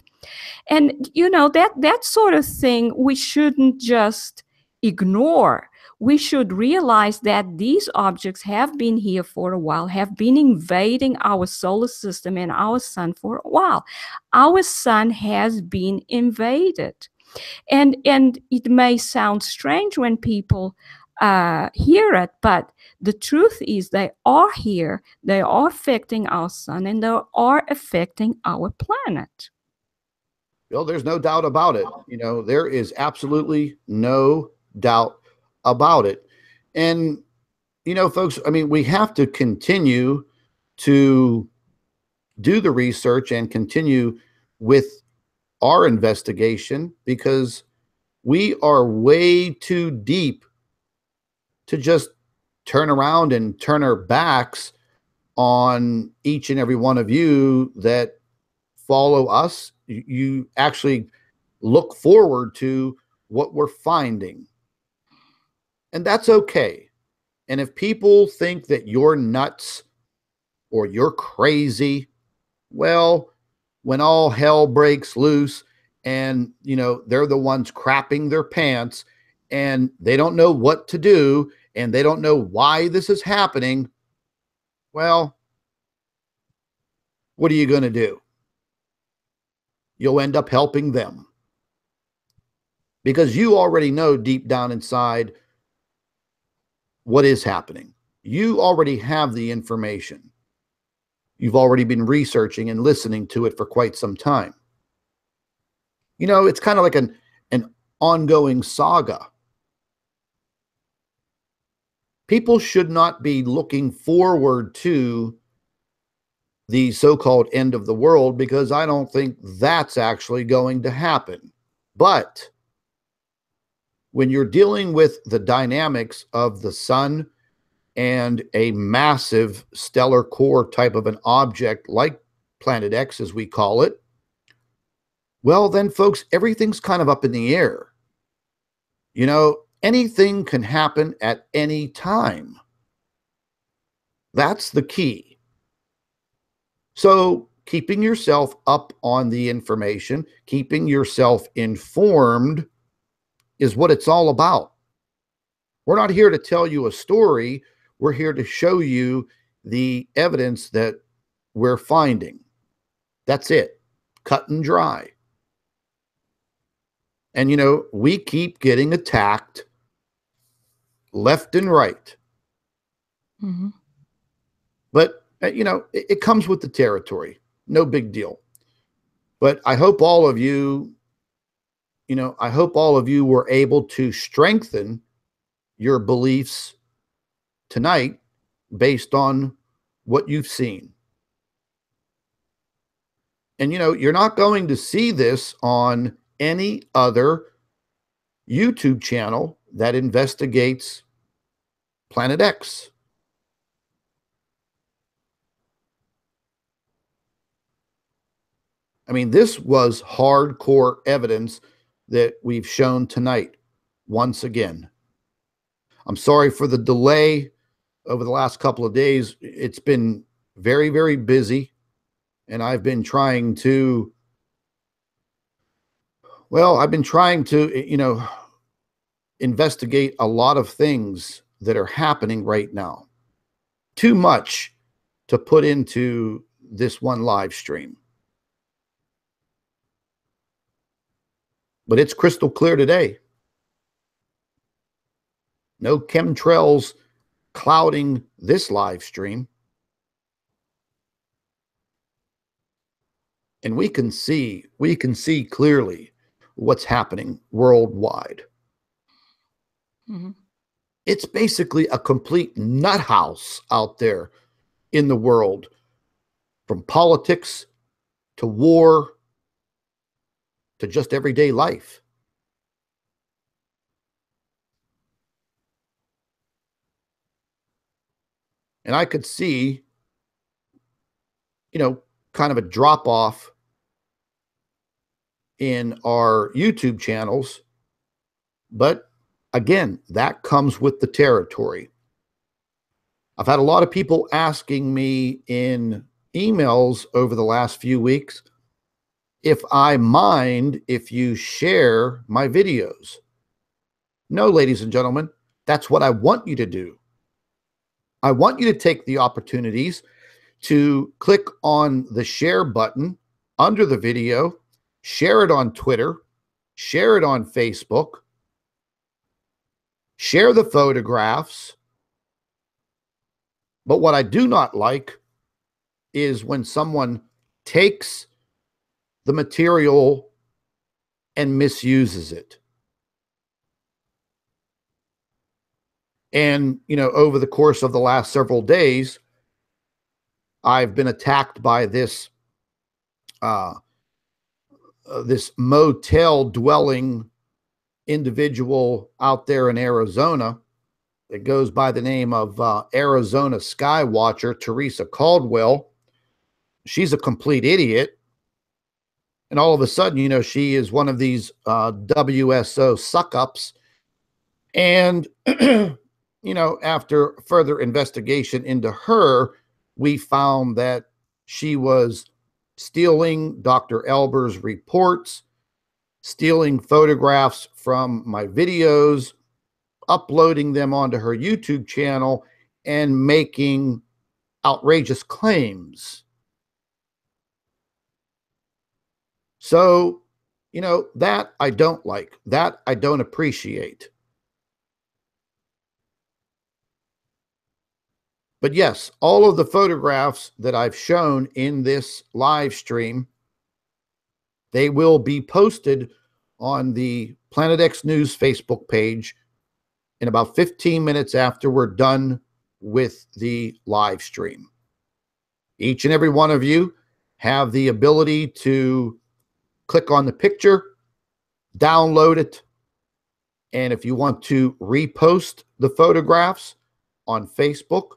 [SPEAKER 2] And, you know, that sort of thing we shouldn't just ignore. We should realize that these objects have been here for a while, have been invading our solar system and our sun for a while. Our sun has been invaded. And it may sound strange when people hear it, but the truth is they are here, they are affecting our sun, and they are affecting our planet.
[SPEAKER 1] Well, there's no doubt about it. You know, there is absolutely no doubt about it. And, you know, folks, I mean, we have to continue to do the research and continue with our investigation because we are way too deep to just turn around and turn our backs on each and every one of you that follow us. You actually look forward to what we're finding. And that's okay. And if people think that you're nuts or you're crazy, well, when all hell breaks loose and, they're the ones crapping their pants and they don't know what to do and they don't know why this is happening, well, what are you going to do? You'll end up helping them because you already know deep down inside what is happening. You already have the information. You've already been researching and listening to it for quite some time. It's kind of like an ongoing saga. People should not be looking forward to the so-called end of the world because I don't think that's actually going to happen. But when you're dealing with the dynamics of the sun and a massive stellar core type of an object like Planet X, as we call it, well, then, folks, everything's kind of up in the air. Anything can happen at any time. That's the key. So keeping yourself up on the information, keeping yourself informed is what it's all about. We're not here to tell you a story. We're here to show you the evidence that we're finding. That's it. Cut and dry. And, we keep getting attacked left and right.
[SPEAKER 2] Mm-hmm.
[SPEAKER 1] But, it comes with the territory. No big deal. But I hope all of you, were able to strengthen your beliefs tonight based on what you've seen. And, you're not going to see this on any other YouTube channel that investigates Planet X. I mean, this was hardcore evidence that we've shown tonight, once again. I'm sorry for the delay over the last couple of days. It's been very, very busy, and I've been trying to, investigate a lot of things that are happening right now. Too much to put into this one live stream. But it's crystal clear today. No chemtrails clouding this live stream. And we can see clearly what's happening worldwide.
[SPEAKER 2] Mm-hmm.
[SPEAKER 1] It's basically a complete nut house out there in the world, from politics to war to just everyday life. And I could see, kind of a drop off in our YouTube channels. But again, that comes with the territory. I've had a lot of people asking me in emails over the last few weeks if I mind if you share my videos. No, ladies and gentlemen, that's what I want you to do. I want you to take the opportunities to click on the share button under the video, share it on Twitter, share it on Facebook, share the photographs. But what I do not like is when someone takes the material and misuses it. And, over the course of the last several days, I've been attacked by this this motel dwelling individual out there in Arizona that goes by the name of Arizona Sky Watcher, Teresa Caldwell. She's a complete idiot. And all of a sudden, you know, she is one of these WSO suck-ups. And, you know, after further investigation into her, we found that she was stealing Dr. Albers' reports, stealing photographs from my videos, uploading them onto her YouTube channel, and making outrageous claims. So, you know, that I don't like. That I don't appreciate. But yes, all of the photographs that I've shown in this live stream, they will be posted on the Planet X News Facebook page in about 15 minutes after we're done with the live stream. Each and every one of you have the ability to click on the picture, download it, and if you want to repost the photographs on Facebook,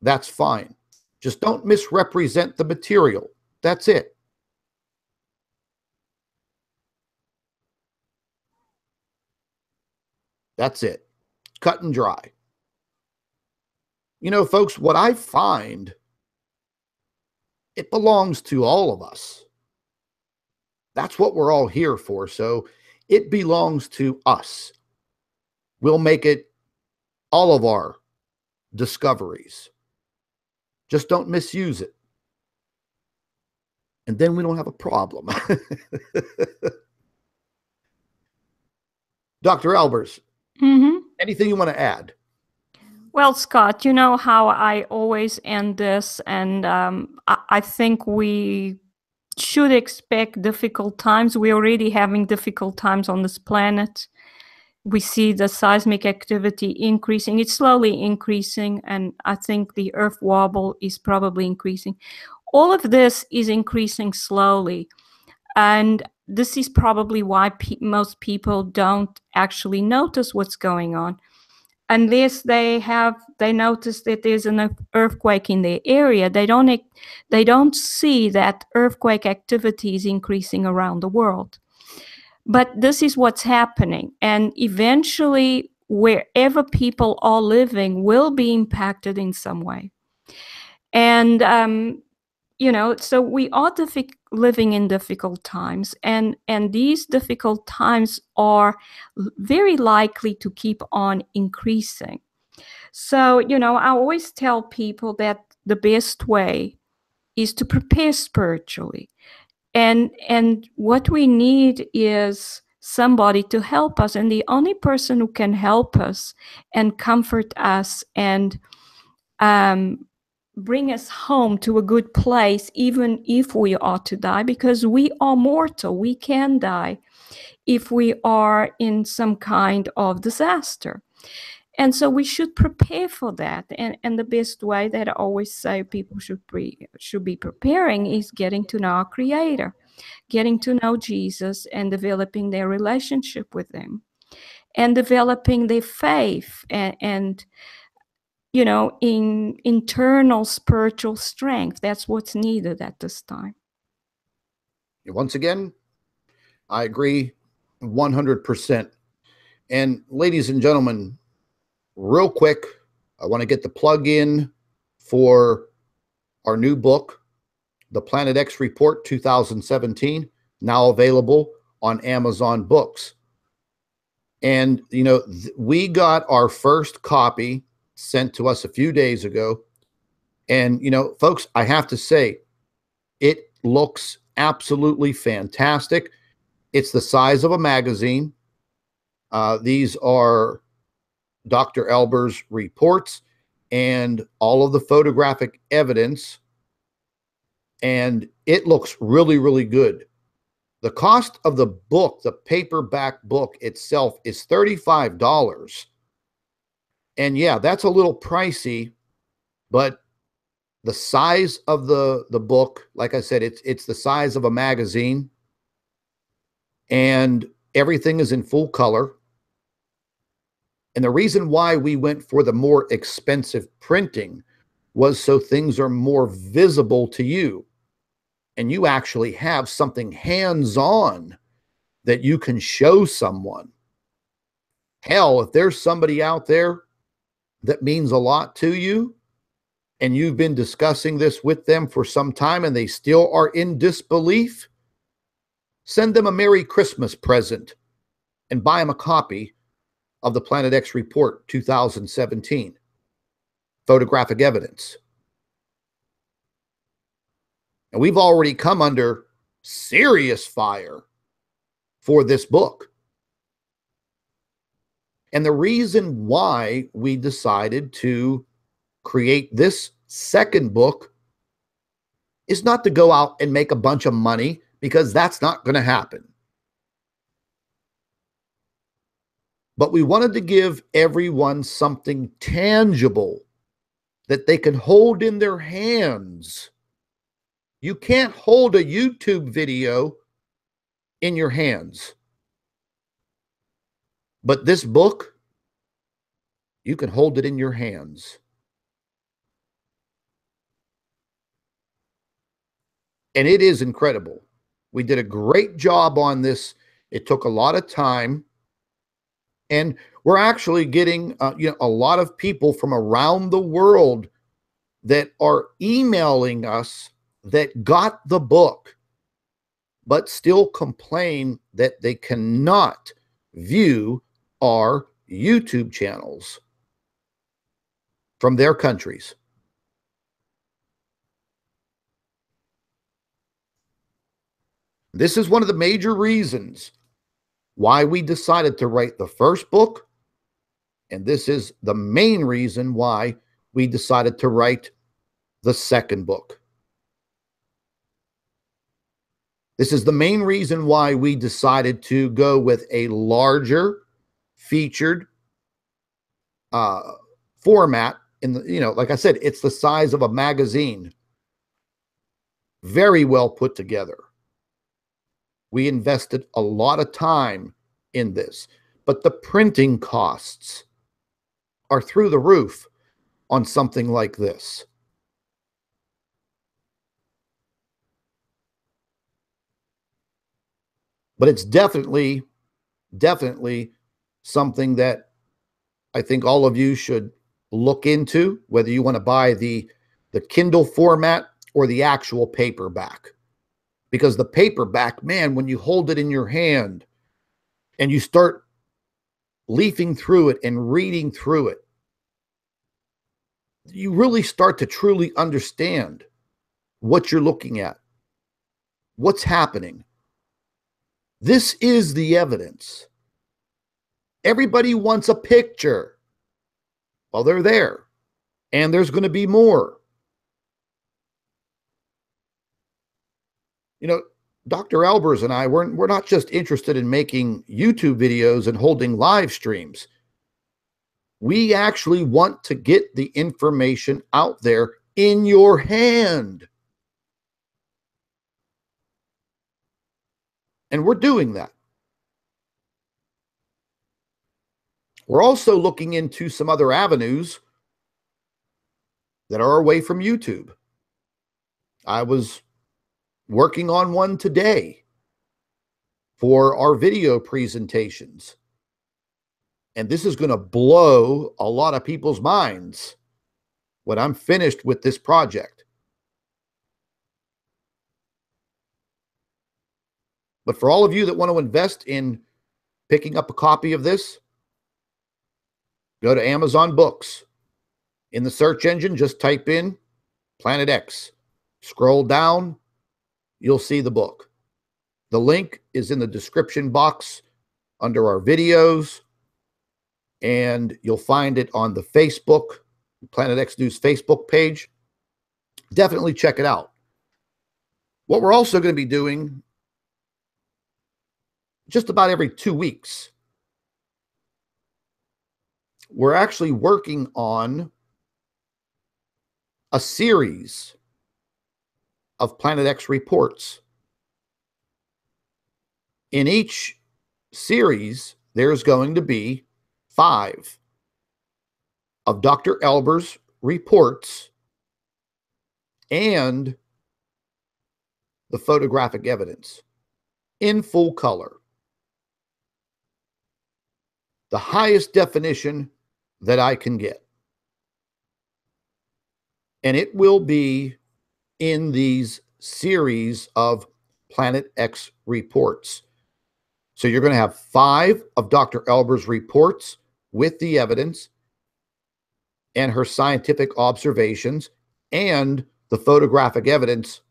[SPEAKER 1] that's fine. Just don't misrepresent the material. That's it. That's it. Cut and dry. You know, folks, what I find, it belongs to all of us. That's what we're all here for. So it belongs to us. We'll make it all of our discoveries. Just don't misuse it. And then we don't have a problem. Dr. Albers, anything you want to add?
[SPEAKER 2] Well, Scott, you know how I always end this, and I think we should expect difficult times. We're already having difficult times on this planet. We see the seismic activity increasing. It's slowly increasing, and I think the Earth wobble is probably increasing. All of this is increasing slowly, and this is probably why most people don't actually notice what's going on. Unless they notice that there's an earthquake in their area, they don't see that earthquake activity is increasing around the world. But this is what's happening, and eventually, wherever people are living will be impacted in some way. And you know, so we are living in difficult times, and these difficult times are very likely to keep on increasing. So, you know, I always tell people that the best way is to prepare spiritually, and what we need is somebody to help us, and the only person who can help us and comfort us and bring us home to a good place, even if we are to die, because we are mortal. We can die if we are in some kind of disaster. And so we should prepare for that. And the best way that I always say people should be preparing is getting to know our Creator, getting to know Jesus, and developing their relationship with Him, and developing their faith and you know, in internal spiritual strength. That's what's needed at this time.
[SPEAKER 1] Once again, I agree 100%. And ladies and gentlemen, real quick, I want to get the plug in for our new book, The Planet X Report 2017, now available on Amazon Books. And, you know, we got our first copy sent to us a few days ago. And, you know, folks, I have to say, it looks absolutely fantastic. It's the size of a magazine. These are Dr. Albers' reports and all of the photographic evidence. And it looks really, really good. The cost of the book, the paperback book itself, is $35. And yeah, that's a little pricey, but the size of the book, like I said, it's the size of a magazine. and everything is in full color. And the reason why we went for the more expensive printing was so things are more visible to you, and you actually have something hands-on that you can show someone. Hell, if there's somebody out there that means a lot to you, and you've been discussing this with them for some time and they still are in disbelief, send them a Merry Christmas present and buy them a copy of the Planet X Report 2017, photographic evidence. And we've already come under serious fire for this book. And the reason why we decided to create this second book is not to go out and make a bunch of money, because that's not going to happen. But we wanted to give everyone something tangible that they can hold in their hands. You can't hold a YouTube video in your hands. But this book, you can hold it in your hands. And it is incredible. We did a great job on this. It took a lot of time. And we're actually getting a lot of people from around the world that are emailing us that got the book, but still complain that they cannot view our YouTube channels from their countries. This is one of the major reasons why we decided to write the first book, and this is the main reason why we decided to write the second book. This is the main reason why we decided to go with a larger featured format. In the, like I said, it's the size of a magazine. Very well put together. We invested a lot of time in this, but the printing costs are through the roof on something like this. But it's definitely something that I think all of you should look into, whether you want to buy the Kindle format or the actual paperback. Because the paperback, man, when you hold it in your hand and you start leafing through it and reading through it, you really start to truly understand what you're looking at, what's happening. This is the evidence. Everybody wants a picture. Well, they're there, and there's going to be more. Dr. Albers and I, we're not just interested in making YouTube videos and holding live streams. We actually want to get the information out there in your hand. And we're doing that. We're also looking into some other avenues that are away from YouTube. I was working on one today for our video presentations. And this is going to blow a lot of people's minds when I'm finished with this project. But for all of you that want to invest in picking up a copy of this, go to Amazon Books. In the search engine, just type in Planet X. Scroll down, you'll see the book. The link is in the description box under our videos, and you'll find it on the Facebook, Planet X News Facebook page. Definitely check it out. What we're also going to be doing just about every 2 weeks, we're actually working on a series of Planet X reports. In each series, there's going to be 5 of Dr. Albers' reports and the photographic evidence in full color. The highest definition that I can get. And it will be in these series of Planet X reports. So you're going to have 5 of Dr. Albers' reports with the evidence and her scientific observations and the photographic evidence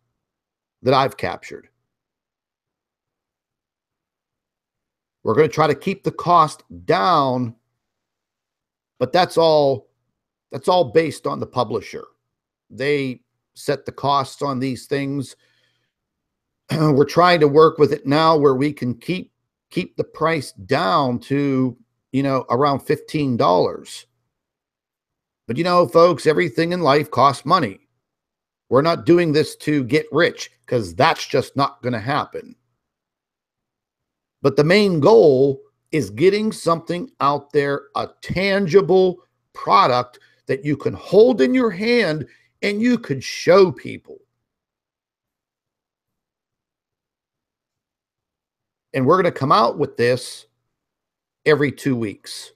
[SPEAKER 1] that I've captured. We're going to try to keep the cost down, but that's all based on the publisher. They set the costs on these things. We're trying to work with it now where we can keep the price down to, around $15. But folks, everything in life costs money. We're not doing this to get rich, because that's just not going to happen. But the main goal is getting something out there, a tangible product that you can hold in your hand and you could show people. And we're going to come out with this every 2 weeks.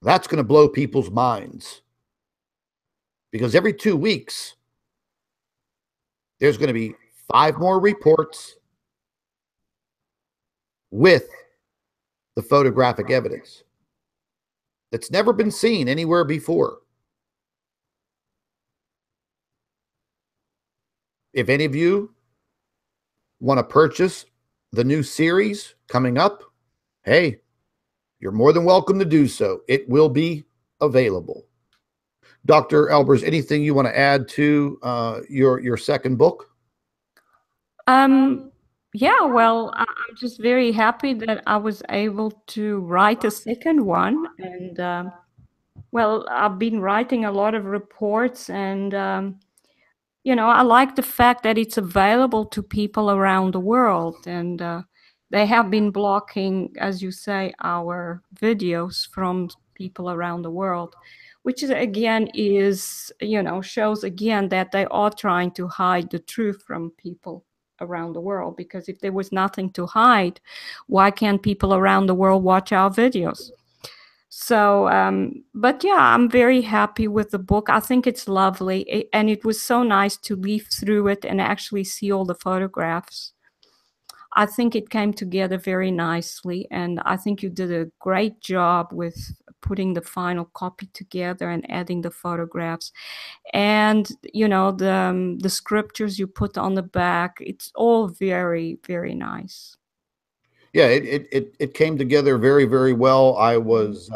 [SPEAKER 1] That's going to blow people's minds. Because every 2 weeks, there's going to be 5 more reports with the photographic evidence that's never been seen anywhere before. If any of you want to purchase the new series coming up, hey, you're more than welcome to do so. It will be available. Dr. Albers, anything you want to add to your second book?
[SPEAKER 2] Yeah, well, I'm just very happy that I was able to write a second one. And well, I've been writing a lot of reports, and I like the fact that it's available to people around the world. And they have been blocking, as you say, our videos from people around the world, which is shows again that they are trying to hide the truth from people around the world. Because if there was nothing to hide, why can't people around the world watch our videos? So, but yeah, I'm very happy with the book. I think it's lovely. And it was so nice to leaf through it and actually see all the photographs. I think it came together very nicely. And I think you did a great job with putting the final copy together and adding the photographs. And, the scriptures you put on the back, it's all very, very nice.
[SPEAKER 1] Yeah, it came together very, very well. I was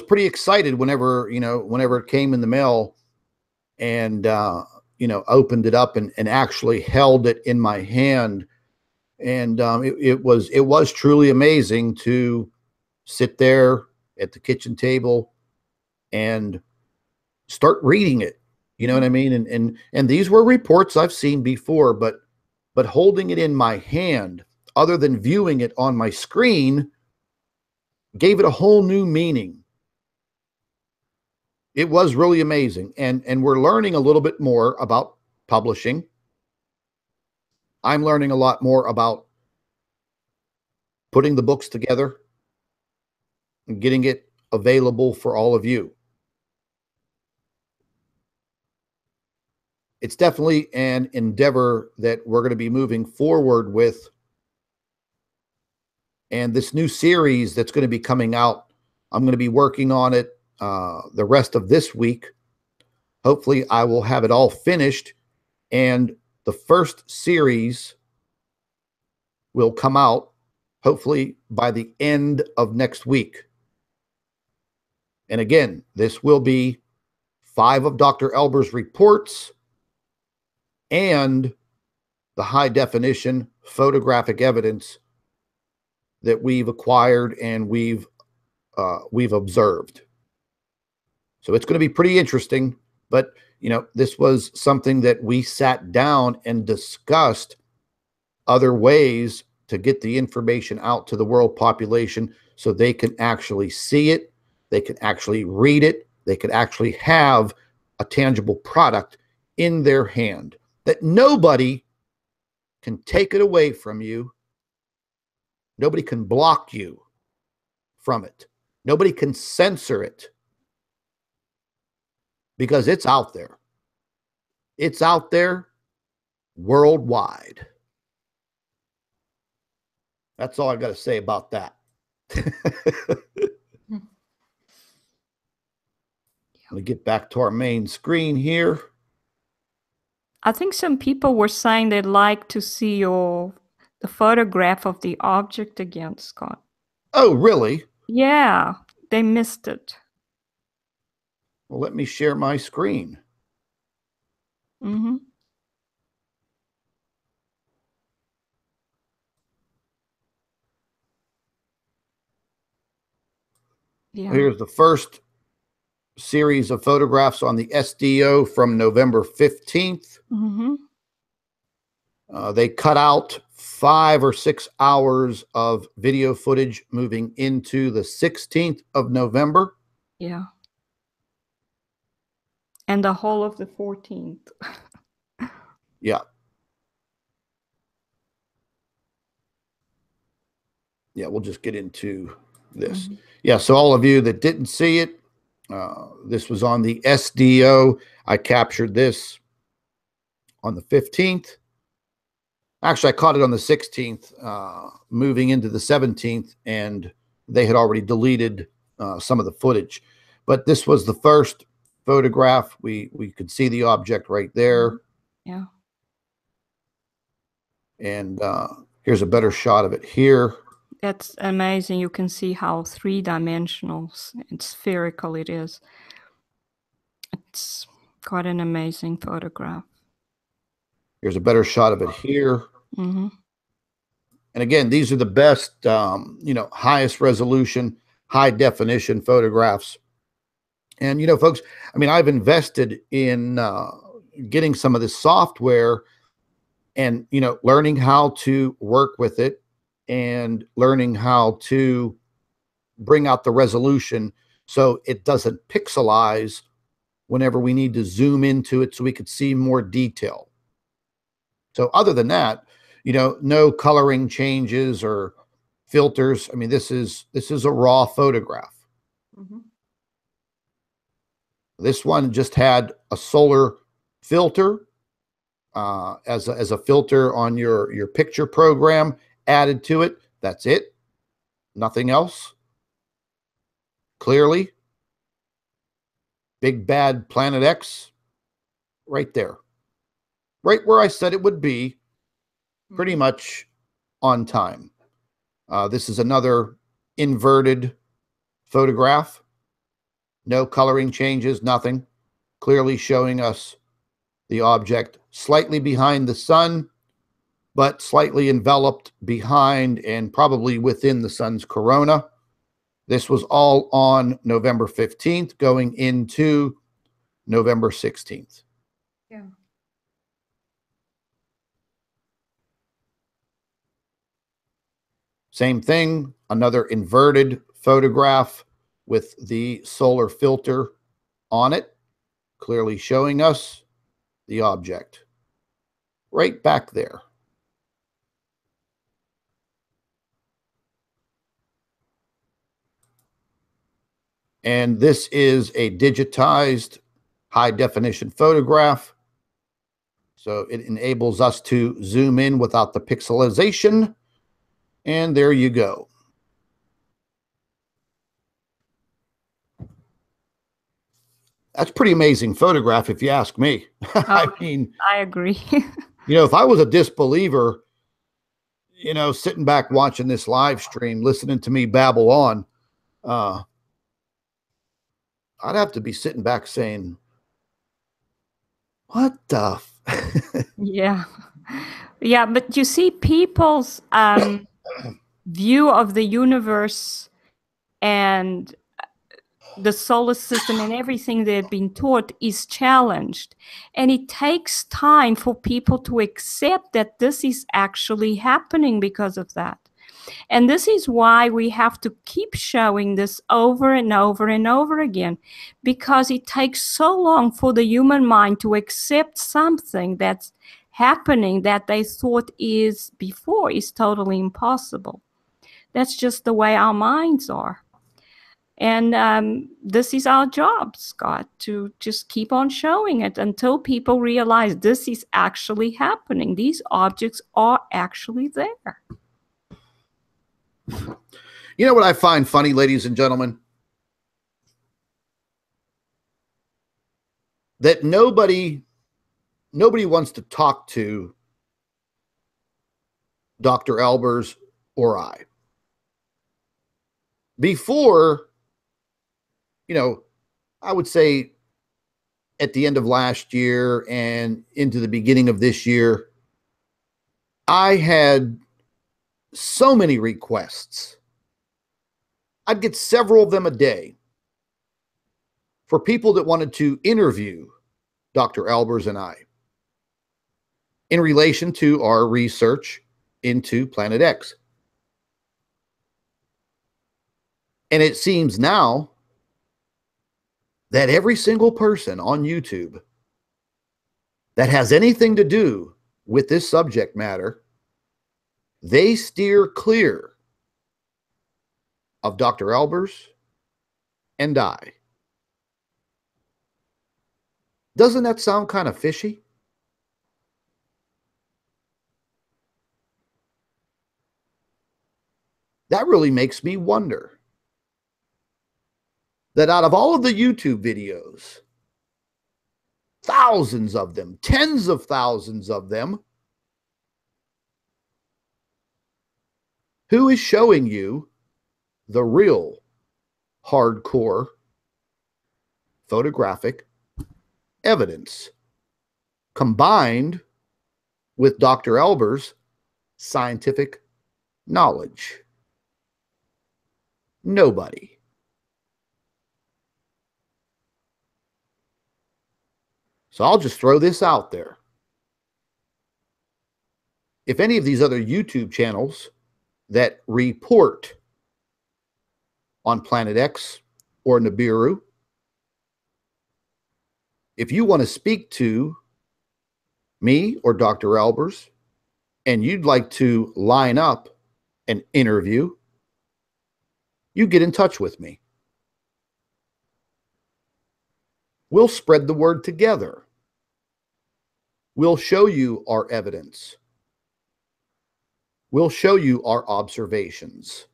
[SPEAKER 1] pretty excited whenever it came in the mail, and opened it up and actually held it in my hand, and it was truly amazing to sit there at the kitchen table and start reading it. You know what I mean? And these were reports I've seen before, but holding it in my hand, other than viewing it on my screen, gave it a whole new meaning. It was really amazing. And we're learning a little bit more about publishing. I'm learning a lot more about putting the books together and getting it available for all of you. It's definitely an endeavor that we're going to be moving forward with. And this new series that's going to be coming out, I'm going to be working on it the rest of this week. Hopefully, I will have it all finished, and the first series will come out hopefully by the end of next week. And again, this will be 5 of Dr. Albers' reports and the high definition photographic evidence that we've acquired and we've observed. So it's going to be pretty interesting. But, this was something that we sat down and discussed other ways to get the information out to the world population so they can actually see it, they can actually read it, they can actually have a tangible product in their hand that nobody can take it away from you. Nobody can block you from it. Nobody can censor it because it's out there. It's out there worldwide. That's all I got to say about that. Let me get back to our main screen here.
[SPEAKER 2] I think some people were saying they'd like to see the photograph of the object again, Scott.
[SPEAKER 1] Oh, really?
[SPEAKER 2] Yeah, they missed it.
[SPEAKER 1] Well, let me share my screen.
[SPEAKER 2] Mm-hmm. Yeah.
[SPEAKER 1] Here's the first series of photographs on the SDO from November 15th.
[SPEAKER 2] Mm-hmm.
[SPEAKER 1] They cut out 5 or 6 hours of video footage moving into the 16th of November.
[SPEAKER 2] Yeah. And the whole of the 14th.
[SPEAKER 1] Yeah. Yeah, we'll just get into this. Mm-hmm. Yeah, so all of you that didn't see it, this was on the SDO. I captured this on the 15th. Actually, I caught it on the 16th, moving into the 17th, and they had already deleted some of the footage. But this was the first photograph. We could see the object right there.
[SPEAKER 2] Yeah.
[SPEAKER 1] And here's a better shot of it here.
[SPEAKER 2] That's amazing. You can see how three-dimensional and spherical it is. It's quite an amazing photograph.
[SPEAKER 1] Here's a better shot of it here.
[SPEAKER 2] Mm-hmm.
[SPEAKER 1] And again, these are the best, highest resolution, high definition photographs. And, folks, I mean, I've invested in getting some of this software and, learning how to work with it and learning how to bring out the resolution so it doesn't pixelize whenever we need to zoom into it so we could see more detail. So other than that, no coloring changes or filters. I mean, this is a raw photograph. Mm-hmm. This one just had a solar filter as a filter on your picture program added to it. That's it. Nothing else. Clearly, big bad Planet X right there. Right where I said it would be, pretty much on time. This is another inverted photograph. No coloring changes, nothing. Clearly showing us the object slightly behind the sun, but slightly enveloped behind and probably within the sun's corona. This was all on November 15th, going into November 16th.
[SPEAKER 2] Yeah.
[SPEAKER 1] Same thing, another inverted photograph with the solar filter on it, clearly showing us the object right back there. And this is a digitized high definition photograph. So it enables us to zoom in without the pixelization. And there you go. That's pretty amazing photograph, if you ask me. I mean,
[SPEAKER 2] I agree.
[SPEAKER 1] If I was a disbeliever, sitting back watching this live stream, listening to me babble on, I'd have to be sitting back saying, what the?
[SPEAKER 2] Yeah. Yeah, but you see people's view of the universe and the solar system and everything they've been taught is challenged. And it takes time for people to accept that this is actually happening because of that. And this is why we have to keep showing this over and over and over again, because it takes so long for the human mind to accept something that's happening that they thought is before is totally impossible. That's just the way our minds are. And this is our job, Scott, to just keep on showing it until people realize this is actually happening. These objects are actually there.
[SPEAKER 1] You know what I find funny, ladies and gentlemen? That nobody wants to talk to Dr. Albers or I. Before, I would say at the end of last year and into the beginning of this year, I had so many requests. I'd get several of them a day for people that wanted to interview Dr. Albers and I in relation to our research into Planet X. And it seems now that every single person on YouTube that has anything to do with this subject matter, they steer clear of Dr. Albers and I. Doesn't that sound kind of fishy? That really makes me wonder that out of all of the YouTube videos, thousands of them, tens of thousands of them, who is showing you the real hardcore photographic evidence combined with Dr. Albers' scientific knowledge? Nobody. So I'll just throw this out there. If any of these other YouTube channels that report on Planet X or Nibiru, if you want to speak to me or Dr. Albers and you'd like to line up an interview, you get in touch with me. We'll spread the word together. We'll show you our evidence. We'll show you our observations.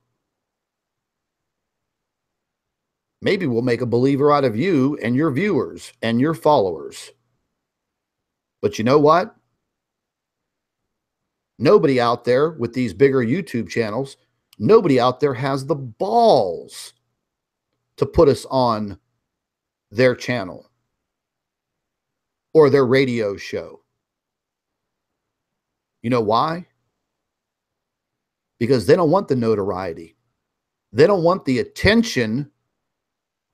[SPEAKER 1] Maybe we'll make a believer out of you and your viewers and your followers. But you know what? Nobody out there with these bigger YouTube channels, nobody out there has the balls to put us on their channel or their radio show. You know why? Because they don't want the notoriety. They don't want the attention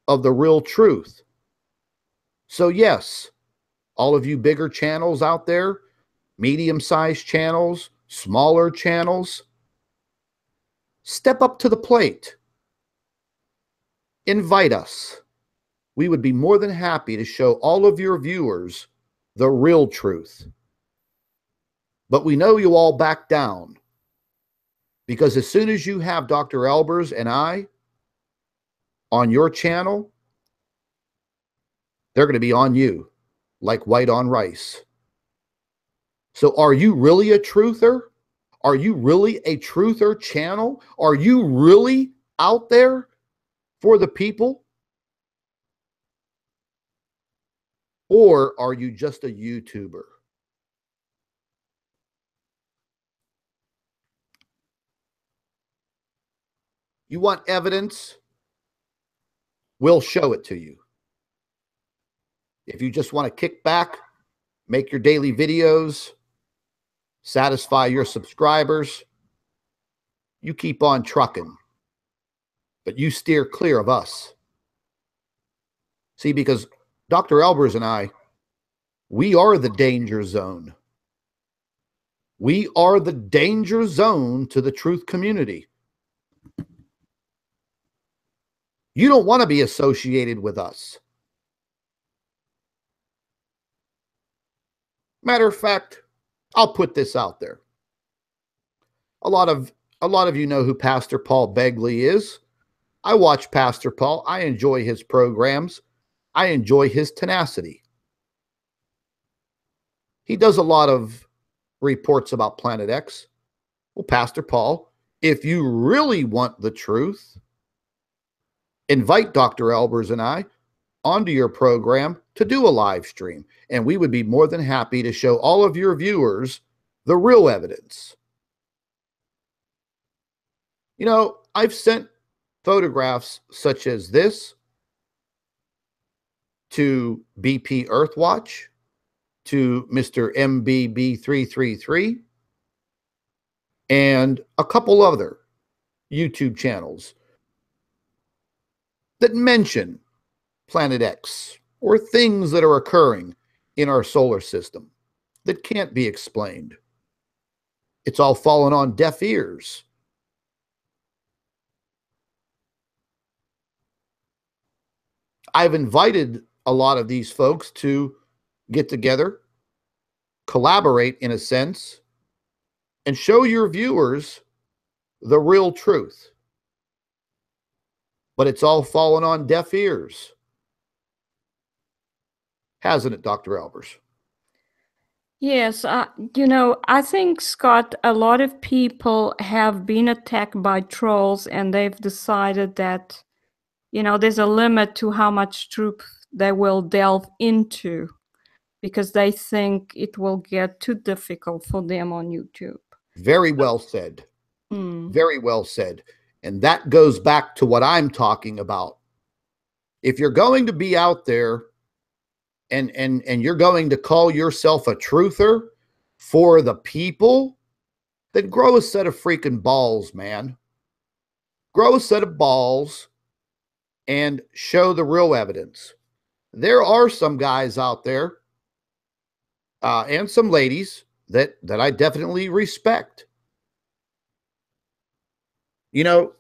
[SPEAKER 1] of the real truth. So yes, all of you bigger channels out there, medium-sized channels, smaller channels, step up to the plate. Invite us. We would be more than happy to show all of your viewers the real truth. But we know you all back down, because as soon as you have Dr. Albers and I on your channel, they're going to be on you like white on rice. So are you really a truther? Are you really a truther channel? Are you really out there for the people? Or are you just a YouTuber? You want evidence? We'll show it to you. If you just want to kick back, make your daily videos, satisfy your subscribers, you keep on trucking. But you steer clear of us. See, because Dr. Albers and I, we are the danger zone. We are the danger zone to the truth community. You don't want to be associated with us. Matter of fact, I'll put this out there. A lot of you know who Pastor Paul Begley is. I watch Pastor Paul. I enjoy his programs. I enjoy his tenacity. He does a lot of reports about Planet X. Well, Pastor Paul, if you really want the truth, invite Dr. Albers and I onto your program to do a live stream, and we would be more than happy to show all of your viewers the real evidence. You know, I've sent photographs such as this to BP Earthwatch, to Mr. MBB333, and a couple other YouTube channels that mention Planet X or things that are occurring in our solar system that can't be explained. It's all fallen on deaf ears. I've invited a lot of these folks to get together, collaborate in a sense, and show your viewers the real truth. But it's all fallen on deaf ears. Hasn't it, Dr. Albers?
[SPEAKER 2] Yes, you know, I think, Scott, a lot of people have been attacked by trolls, and they've decided that, you know, there's a limit to how much truth they will delve into, because they think it will get too difficult for them on YouTube.
[SPEAKER 1] Very well said. Very well said. And that goes back to what I'm talking about. If you're going to be out there and you're going to call yourself a truther for the people, then grow a set of freaking balls, man. Grow a set of balls and show the real evidence. There are some guys out there and some ladies that I definitely respect. You know,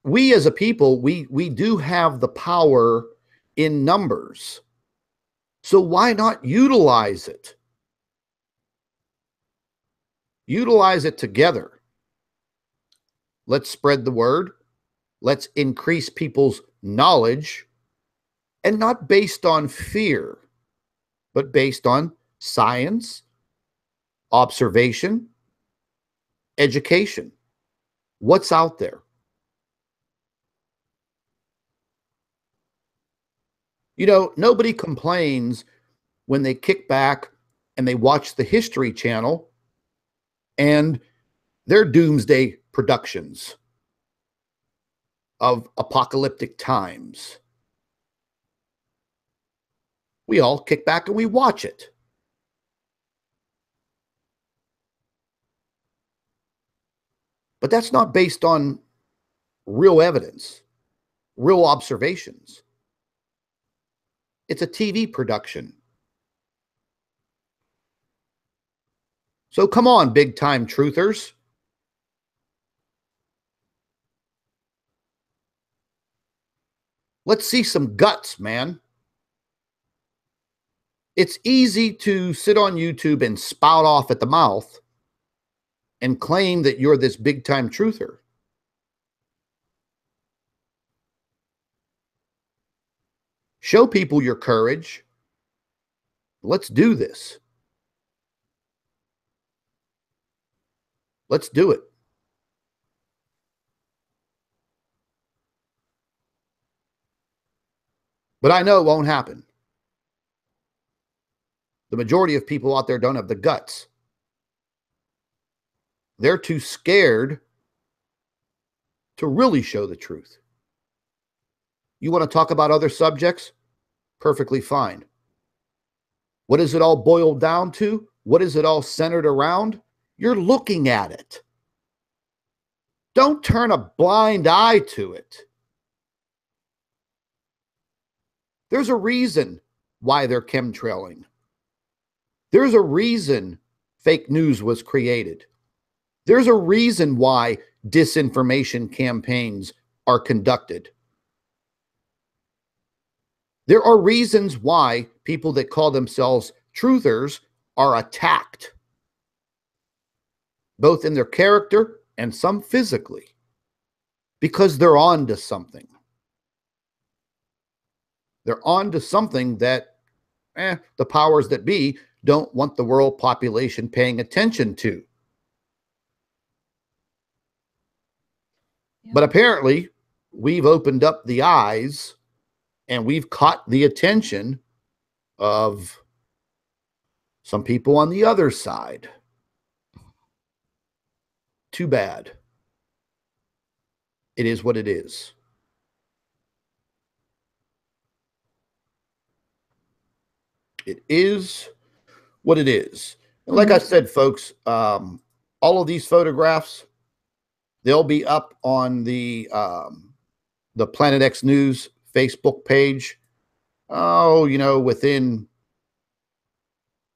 [SPEAKER 1] we as a people, we do have the power in numbers. So why not utilize it? Utilize it together. Let's spread the word. Let's increase people's knowledge, and not based on fear, but based on science, observation, education. What's out there? You know, nobody complains when they kick back and they watch the History Channel and their doomsday productions of apocalyptic times. We all kick back and we watch it. But that's not based on real evidence, real observations. It's a TV production. So come on, big time truthers. Let's see some guts, man. It's easy to sit on YouTube and spout off at the mouth and claim that you're this big time truther. Show people your courage. Let's do this. Let's do it. But I know it won't happen. The majority of people out there don't have the guts. They're too scared to really show the truth. You want to talk about other subjects? Perfectly fine. What is it all boiled down to? What is it all centered around? You're looking at it. Don't turn a blind eye to it. There's a reason why they're chemtrailing. There's a reason fake news was created. There's a reason why disinformation campaigns are conducted. There are reasons why people that call themselves truthers are attacked, both in their character and some physically, because they're on to something. They're on to something that the powers that be don't want the world population paying attention to. But apparently, we've opened up the eyes and we've caught the attention of some people on the other side. Too bad. It is what it is. It is what it is. And like I said, folks, all of these photographs, they'll be up on the Planet X News Facebook page. Oh, you know, within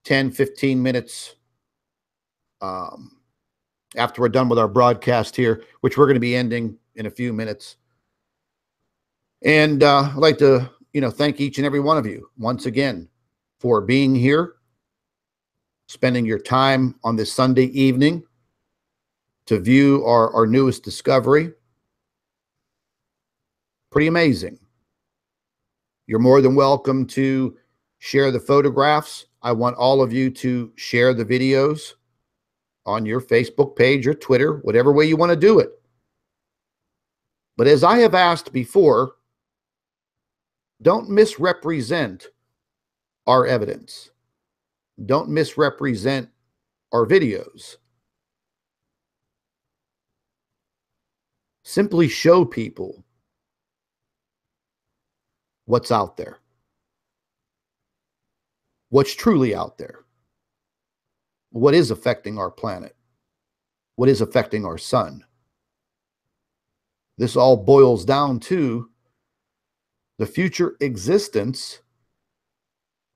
[SPEAKER 1] 10, 15 minutes after we're done with our broadcast here, which we're going to be ending in a few minutes. And I'd like to, thank each and every one of you once again for being here, spending your time on this Sunday evening to view our newest discovery. Pretty amazing. You're more than welcome to share the photographs. I want all of you to share the videos on your Facebook page or Twitter, whatever way you want to do it. But as I have asked before, don't misrepresent our evidence. Don't misrepresent our videos. Simply show people what's out there, what's truly out there, what is affecting our planet, what is affecting our sun. This all boils down to the future existence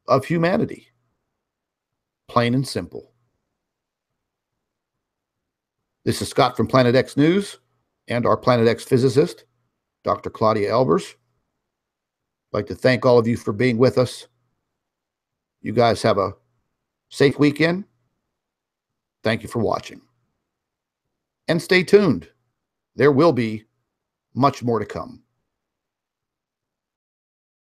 [SPEAKER 1] of humanity, plain and simple. This is Scott from Planet X News and our Planet X physicist, Dr. Claudia Albers. I'd like to thank all of you for being with us. You guys have a safe weekend. Thank you for watching. And stay tuned. There will be much more to come.